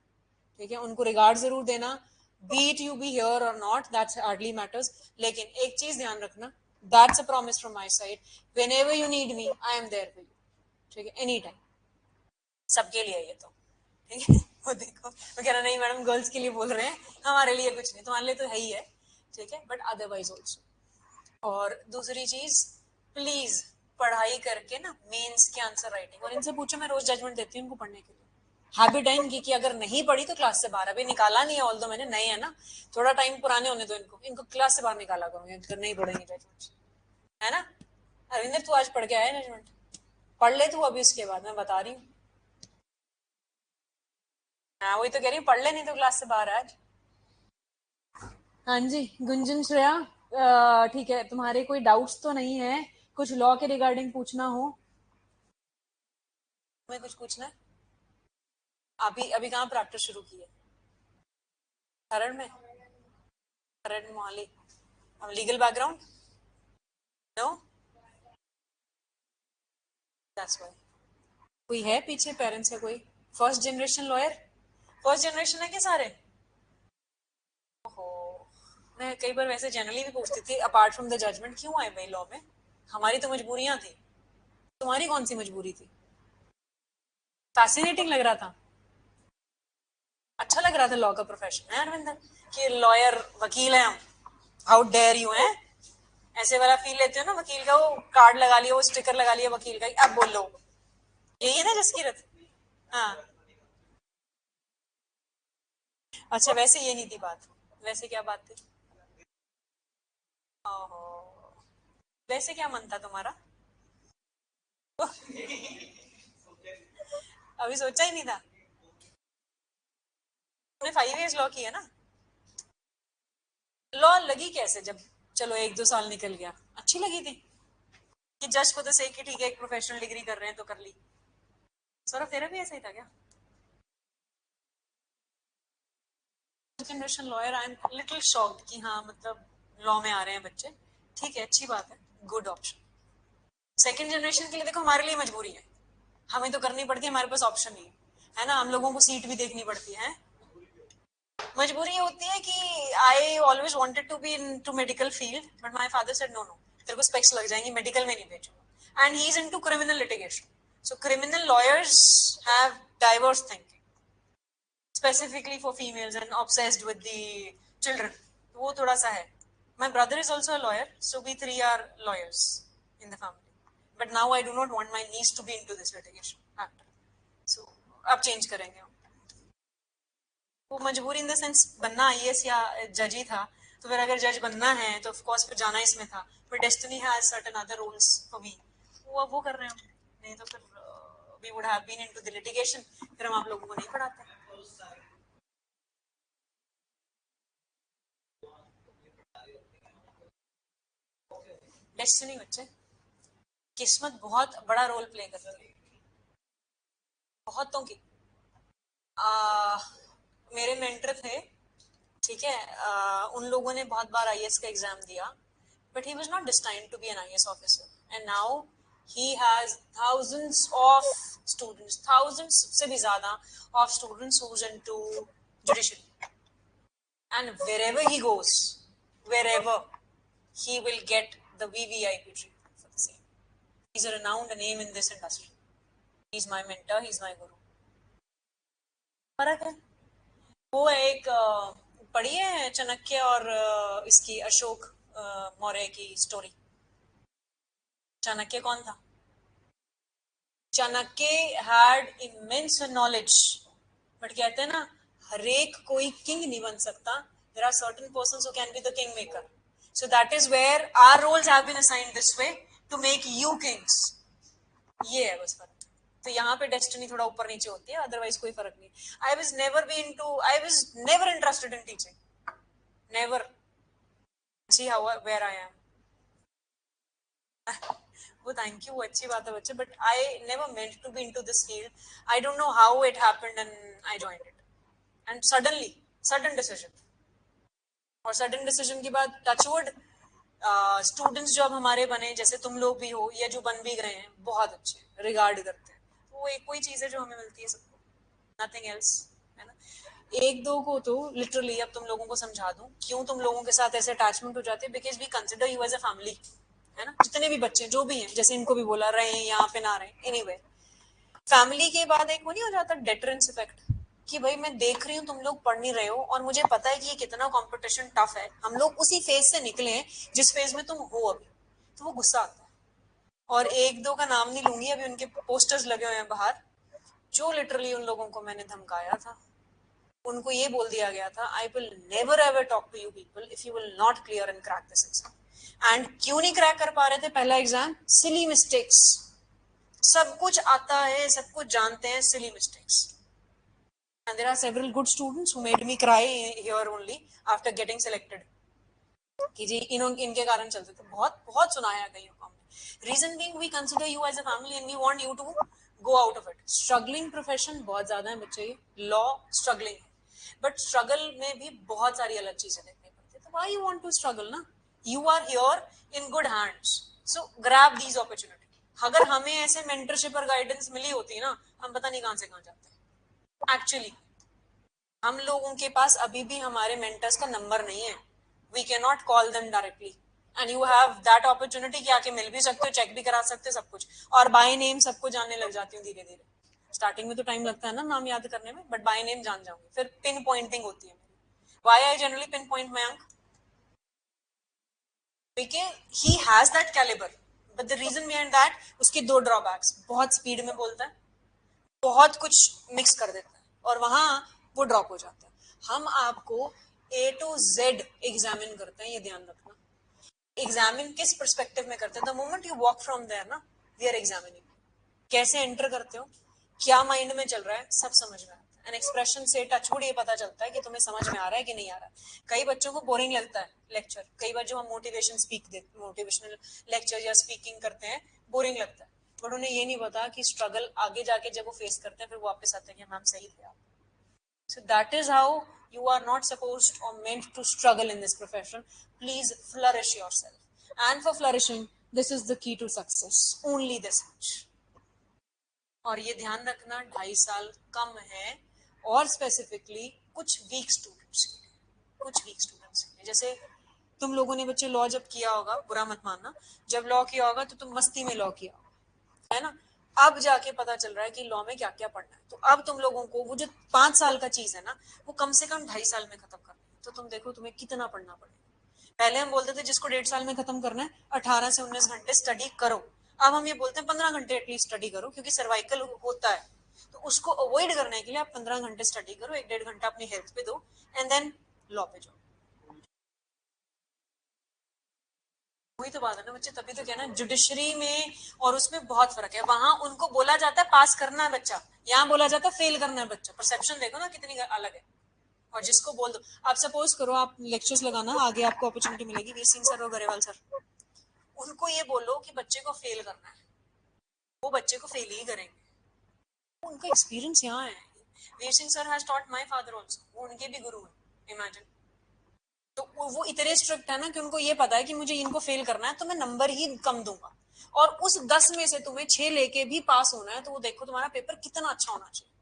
ठीक है, उनको रिगार्ड जरूर देना, be it you be here or not, that hardly matters. लेकिन एक चीज ध्यान रखना, that's a promise from my side. Whenever you need me, I am there for you. ठीक है, एनी टाइम, सबके लिए ये तो ठीक है। वो देखो, वो कह रहा नहीं मैडम गर्ल्स के लिए बोल रहे हैं, हमारे लिए कुछ नहीं, तुम्हारे लिए तो है ही है, ठीक है, बट अदरवाइज ऑल्सो। और दूसरी चीज, प्लीज पढ़ाई करके ना मेंस के आंसर राइटिंग, और इनसे पूछो, मैं रोज जजमेंट देती हूँ इनको पढ़ने के लिए। हैबिट है इनकी कि अगर नहीं पढ़ी तो क्लास से बाहर, अभी निकाला नहीं है, ऑल दो मैंने, नए है ना, थोड़ा टाइम पुराने होने दो इनको, इनको क्लास से बाहर निकाला करूंगी अगर नहीं पढ़ेंगे जजमेंट, है ना? अरविंदर तू आज पढ़ के आया जजमेंट? पढ़ ले तू अभी, उसके बाद मैं बता रही हूँ। हाँ वही तो कह रही हूँ, पढ़ ले नहीं तो क्लास से बाहर आज। हाँ जी गुंजन श्रेया, ठीक है, तुम्हारे कोई डाउट्स तो नहीं है? कुछ लॉ के रिगार्डिंग पूछना हो? तुम्हें कुछ पूछना है? अभी अभी कहाँ प्रैक्टिस शुरू की है? खरड़ में? खरड़ में मोहाली? अब legal background? No, that's why. कोई है पीछे पेरेंट्स का कोई? First generation lawyer? First generation है क्या सारे? ओहो, मैं कई बार वैसे जनरली भी पूछती थी, अपार्ट फ्रॉम द जजमेंट क्यों आए भाई लॉ में? हमारी तो मजबूरियां थी, तुम्हारी कौन सी मजबूरी थी? फैसिनेटिंग लग रहा था, अच्छा लग रहा था लॉ का प्रोफेशन, है अरविंदर? कि लॉयर, वकील है हम, हाउ डेयर यू है, ऐसे वाला फील लेते हो ना वकील का, वो कार्ड लगा लिया, वो स्टिकर लगा लिया वकील का, अब बोल लो, यही है ना जसकीरत? हाँ, अच्छा वैसे ये नहीं थी बात, वैसे क्या बात थी? ओहो, वैसे क्या मन था तुम्हारा? अभी सोचा ही नहीं था? तुमने 5 years लॉ किया ना? लॉ लगी कैसे जब, चलो 1-2 साल निकल गया, अच्छी लगी थी कि जज को तो सही कि ठीक है एक प्रोफेशनल डिग्री कर रहे हैं तो कर ली? सौरभ तेरा भी ऐसा ही था क्या? Generation lawyer, I am little shocked कि हाँ मतलब लॉ में आ रहे हैं बच्चे, ठीक है अच्छी बात है, गुड ऑप्शन। सेकंड जनरेशन के लिए देखो हमारे लिए मजबूरी है, हमें तो करनी पड़ती है, हमारे पास ऑप्शन नहीं है ना, हम लोगों को सीट भी देखनी पड़ती है। मजबूरी होती है कि I always wanted to be into medical field, but my father said no no, तेरे को स्पेक्स लग जाएंगी, मेडिकल में नहीं भेजूंगा, and he is into criminal litigation, so criminal lawyers have diverse thinking, specifically for females and obsessed with the children, तो वो थोड़ा सा है। My brother is also a lawyer, so we three are lawyers in the family, but now I do not want my niece to be into this litigation factor, so अब change करेंगे हम। वो मजबूरी इन द सेंस, बनना IAS या जज ही था, तो फिर अगर जज बनना है तो ऑफ कोर्स फिर जाना इसमें था, फिर destiny has certain other roles for me, वो अब वो कर रहे हैं हम, नहीं तो फिर we would have been into the litigation, फिर हम आप लोगों को नहीं पढ़ाते। डेस्टिनी बच्चे, किस्मत बहुत बड़ा रोल प्ले करती है, बहुतों की। आ, मेरे मेंटर थे, ठीक है, उन लोगों ने बहुत बार आईएएस का एग्जाम दिया, but he was not destined to be an IAS officer, and now he has thousands of students, thousands से भी ज्यादा of students who's into judiciary, and wherever he goes, wherever, he will get the VVIP treatment for the same. He's a renowned name in this industry. He's my mentor, he's my guru. फर्क है, वो एक पढ़ी है चाणक्य और इसकी अशोक मौर्य की story? Chanakya कौन था? Chanakya had immense knowledge, but कहते हैं ना हर एक कोई किंग नहीं बन सकता, there are certain persons who can be the king maker, so that is where our roles have been assigned this way, to make you kings, ये है बस फर्क। तो यहाँ पे डेस्टिनी थोड़ा ऊपर नीचे होती है, अदरवाइज कोई फर्क नहीं। I was never be into, I was never interested in teaching, never, see how where I am, वो थैंक यू, वो अच्छी बात है बच्चे, but I never meant to be into this field. I don't know how it happened and I joined it, and suddenly sudden decision. और sudden decision के बाद touchwood students जो अब हमारे बने, जैसे तुम लोग भी हो या जो बन भी रहे हैं, बहुत अच्छे रिगार्ड करते हैं. तो वो एक कोई चीज है जो हमें मिलती है सबको, नथिंग एल्स, है ना. एक दो को तो लिटरली अब तुम लोगों को समझा दूं क्यों तुम लोगों के साथ ऐसे अटैचमेंट हो जाते हैं, because we consider you as a family, है ना. जितने भी बच्चे जो भी हैं, जैसे इनको भी बोला, रहे हैं यहाँ पे ना रहे, एनीवे, फैमिली के बाद एक वो नहीं हो जाता डेटरेंस इफेक्ट, कि भाई मैं देख रही हूँ तुम लोग पढ़ नहीं रहे हो और मुझे पता है कि ये कितना कंपटीशन टफ है, हम लोग उसी फेज से निकले हैं जिस फेज में तुम हो अभी, तो वो गुस्सा आता है. और एक दो का नाम नहीं लूंगी, अभी उनके पोस्टर्स लगे हुए हैं बाहर, जो लिटरली उन लोगों को मैंने धमकाया था. उनको ये बोल दिया गया था, I will never ever talk to you people if you will not clear and crack this exam. And क्यों नहीं क्रैक कर पा रहे थे पहला एग्जाम? Silly mistakes. सब कुछ आता है, सब कुछ जानते हैं, silly mistakes. And there are several good students who made me cry here only after getting selected. कि जी इनके कारण चलते थे, बहुत बहुत सुनाया कहीं को हमने. Reason being we consider you as a family and we want you to go out of it. Struggling profession बहुत ज्यादा है बच्चे, ये लॉ स्ट्रगलिंग है, बट स्ट्रगल में भी बहुत सारी अलग चीजें देखनी पड़ती है. तो why you want to struggle ना? You are here in good hands, so grab these opportunity. अगर हमें ऐसे मेंटरशिप और गाइडेंस मिली होती ना, हम पता नहीं कहां से कहां जाते हैं एक्चुअली. हम लोगों के पास अभी भी हमारे मेंटर्स का नंबर नहीं है. We can not call them directly, and you have that opportunity कि आके मिल भी सकते हो, चेक भी करा सकते हो, सब कुछ. और बाय नेम सबको जानने लग जाती हूँ धीरे धीरे. स्टार्टिंग में तो टाइम लगता है ना नाम याद करने में, बट बाय नेम जान जाऊंगी. फिर पिन पॉइंटिंग होती है मेरी. Why I generally pin point my अंक? Because he has that calibre. But the reason behind that, उसके दो ड्रॉबैक्स: बहुत स्पीड में बोलता है, बहुत कुछ मिक्स कर देता है, और वहां वो ड्रॉप हो जाता है. हम आपको ए टू जेड एग्जामिन करते हैं, ये ध्यान रखना. एग्जामिन किस परस्पेक्टिव में करते हैं? The moment you walk from there ना, वी आर एग्जामिनिंग. कैसे एंटर करते हो, क्या माइंड में चल रहा है, सब समझ में आता है. एन एक्सप्रेशन से टचवुड ये पता चलता है कि तुम्हें समझ में आ रहा है कि नहीं आ रहा है. कई बच्चों को बोरिंग लगता है लेक्चर, कई बार जो हम मोटिवेशनल लेक्चर या स्पीकिंग करते हैं, बोरिंग लगता है, बट उन्हें ये नहीं पता कि स्ट्रगल आगे जाके जब वो फेस करते हैं, फिर वो वापस आते हैं कि मैम सही थे आप. So that is how you are not supposed or meant to struggle in this profession. Please flourish yourself. And for flourishing, this is the key to success. Only this much. और ये ध्यान रखना, 2.5 साल कम है, और स्पेसिफिकली कुछ week students के लिए, कुछ वीक स्टूडेंट्स के लिए. जैसे तुम लोगों ने बच्चे लॉ जब किया होगा, बुरा मत मानना, जब लॉ किया होगा तो तुम मस्ती में लॉ किया होगा, है ना. अब जाके पता चल रहा है कि लॉ में क्या क्या पढ़ना है. तो अब तुम लोगों को वो जो 5 साल का चीज है ना, वो कम से कम 2.5 साल में खत्म करना है. तो तुम देखो तुम्हें कितना पढ़ना पड़ेगा. पहले हम बोलते थे जिसको 1.5 साल में खत्म करना है, 18 से 19 घंटे स्टडी करो. अब हम ये बोलते हैं 15 घंटे एटलीस्ट स्टडी करो, क्योंकि सर्वाइकल होता है. तो उसको अवॉइड करने के लिए आप 15 घंटे स्टडी करो, 1-1.5 घंटा अपनी हेल्थ पे दो, एंड देन लॉ पे जाओ. वही तो बात है ना बच्चे, तभी तो कहना जुडिशरी में और उसमें बहुत फर्क है. वहां उनको बोला जाता है पास करना है बच्चा, यहाँ बोला जाता है फेल करना है बच्चा. परसेप्शन देखो ना कितनी अलग है. और जिसको बोल दो, आप सपोज करो आप लेक्चर्स लगाना, आगे आपको अपॉर्चुनिटी मिलेगी, वीर सिंह सर और गरेवाल सर, उनको ये बोलो कि बच्चे को फेल करना है, वो बच्चे को फेल ही करेंगे. उनका एक्सपीरियंस यहाँ है. Veer Singh sir has taught my father also, वो उनके भी गुरु हैं, इमेजिन. तो वो इतने स्ट्रिक्ट है ना कि उनको ये पता है कि मुझे इनको फेल करना है, तो मैं नंबर ही कम दूंगा. और उस 10 में से तुम्हें 6 लेके भी पास होना है, तो वो देखो तुम्हारा पेपर कितना अच्छा होना चाहिए.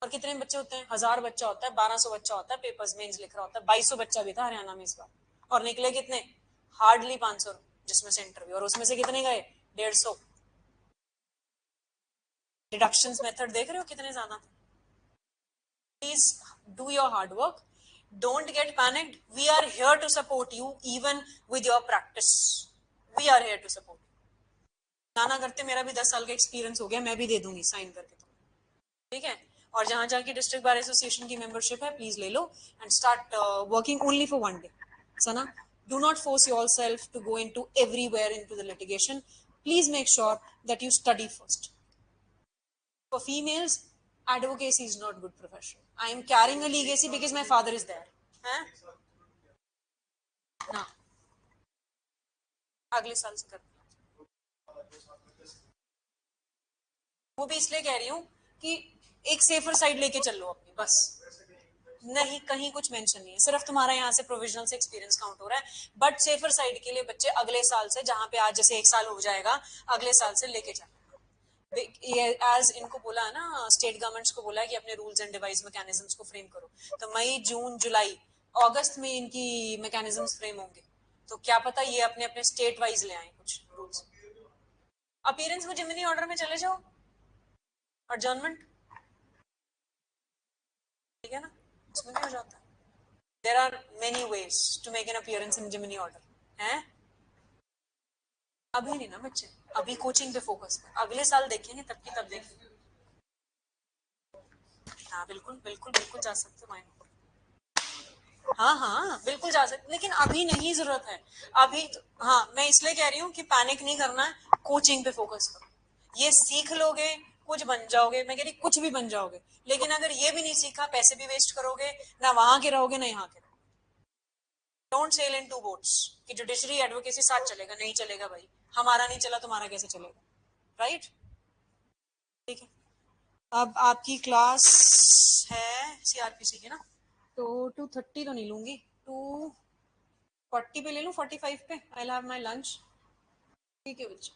और कितने बच्चे होते हैं? 1000 बच्चा होता है, 1200 बच्चा होता है, पेपर्स मेंस लिख रहा होता है. 2200 बच्चा भी था हरियाणा में इस बार, और निकले कितने? हार्डली 500, जिसमें से इंटरव्यू, और उसमें से कितने गए? 150. डिडक्शन मेथड देख रहे हो कितने ज्यादा थे. Please do your hard work. Don't get panicked. We are here to support you even with your practice. We are here to support you. ना करते, मेरा भी 10 साल का एक्सपीरियंस हो गया, मैं भी दे दूंगी साइन करके तुम्हें, ठीक है. और जहां जहां की डिस्ट्रिक्ट बार एसोसिएशन की मेंबरशिप है, प्लीज ले लो and start working only for 1 day. Sana, do not force yourself to go into everywhere into the litigation. Please make sure that you study first. For females, advocacy is not good profession. I am carrying a legacy because my father is there. हैं? ना, अगले साल से करते हैं. वो भी इसलिए कह रही हूँ कि एक सेफर साइड लेके चल लो अपनी, बस। नहीं, कहीं कुछ मेंशन नहीं है, सिर्फ तुम्हारा यहाँ से प्रोविजनल से एक्सपीरियंस काउंट हो रहा है। बट सेफर साइड के लिए बच्चे अगले साल से, जहां पे आज जैसे 1 साल हो जाएगा, अगले साल से लेके जाना। ये एज इनको बोला है ना, स्टेट गवर्नमेंट्स को बोला है कि अपने रूल्स एंड डिवाइस मैकेनिज्म्स को फ्रेम करो। तो मई, जून, जुलाई, अगस्त में इनकी मैकेनिज्म्स फ्रेम होंगे। तो क्या पता ये अपने अपने स्टेट वाइज ले आए कुछ रूल्स। अपीयरेंस में जिमिनी ऑर्डर में चले जाओ, एडजर्नमेंट, ठीक है ना, उसमें भी हो जाता है। There are many ways to make an appearance in Gemini order है। अभी नहीं ना बच्चे, अभी कोचिंग पे फोकस कर, अगले साल देखेंगे, तब की तब देखेंगे। हाँ बिल्कुल बिल्कुल बिल्कुल जा सकते हो माइंड। हाँ हाँ बिल्कुल जा सकते, लेकिन अभी नहीं जरूरत है। अभी तो, हाँ मैं इसलिए कह रही हूँ कि पैनिक नहीं करना है, कोचिंग पे फोकस करो। ये सीख लोगे, कुछ बन जाओगे, मैं कह रही कुछ भी बन जाओगे। लेकिन अगर ये भी नहीं सीखा, पैसे भी वेस्ट करोगे, ना वहां के रहोगे ना यहाँ के। Don't sail in two boats कि जुडिशरी एडवोकेसी साथ चलेगा, नहीं चलेगा भाई। हमारा नहीं चला, तुम्हारा कैसे चलेगा, राइट? ठीक है, अब आपकी क्लास है सीआरपीसी की ना, तो 2:30 तो नहीं लूंगी, 2:40 पे ले लूं, 45 पे। I have my lunch. ठीक है बच्चे।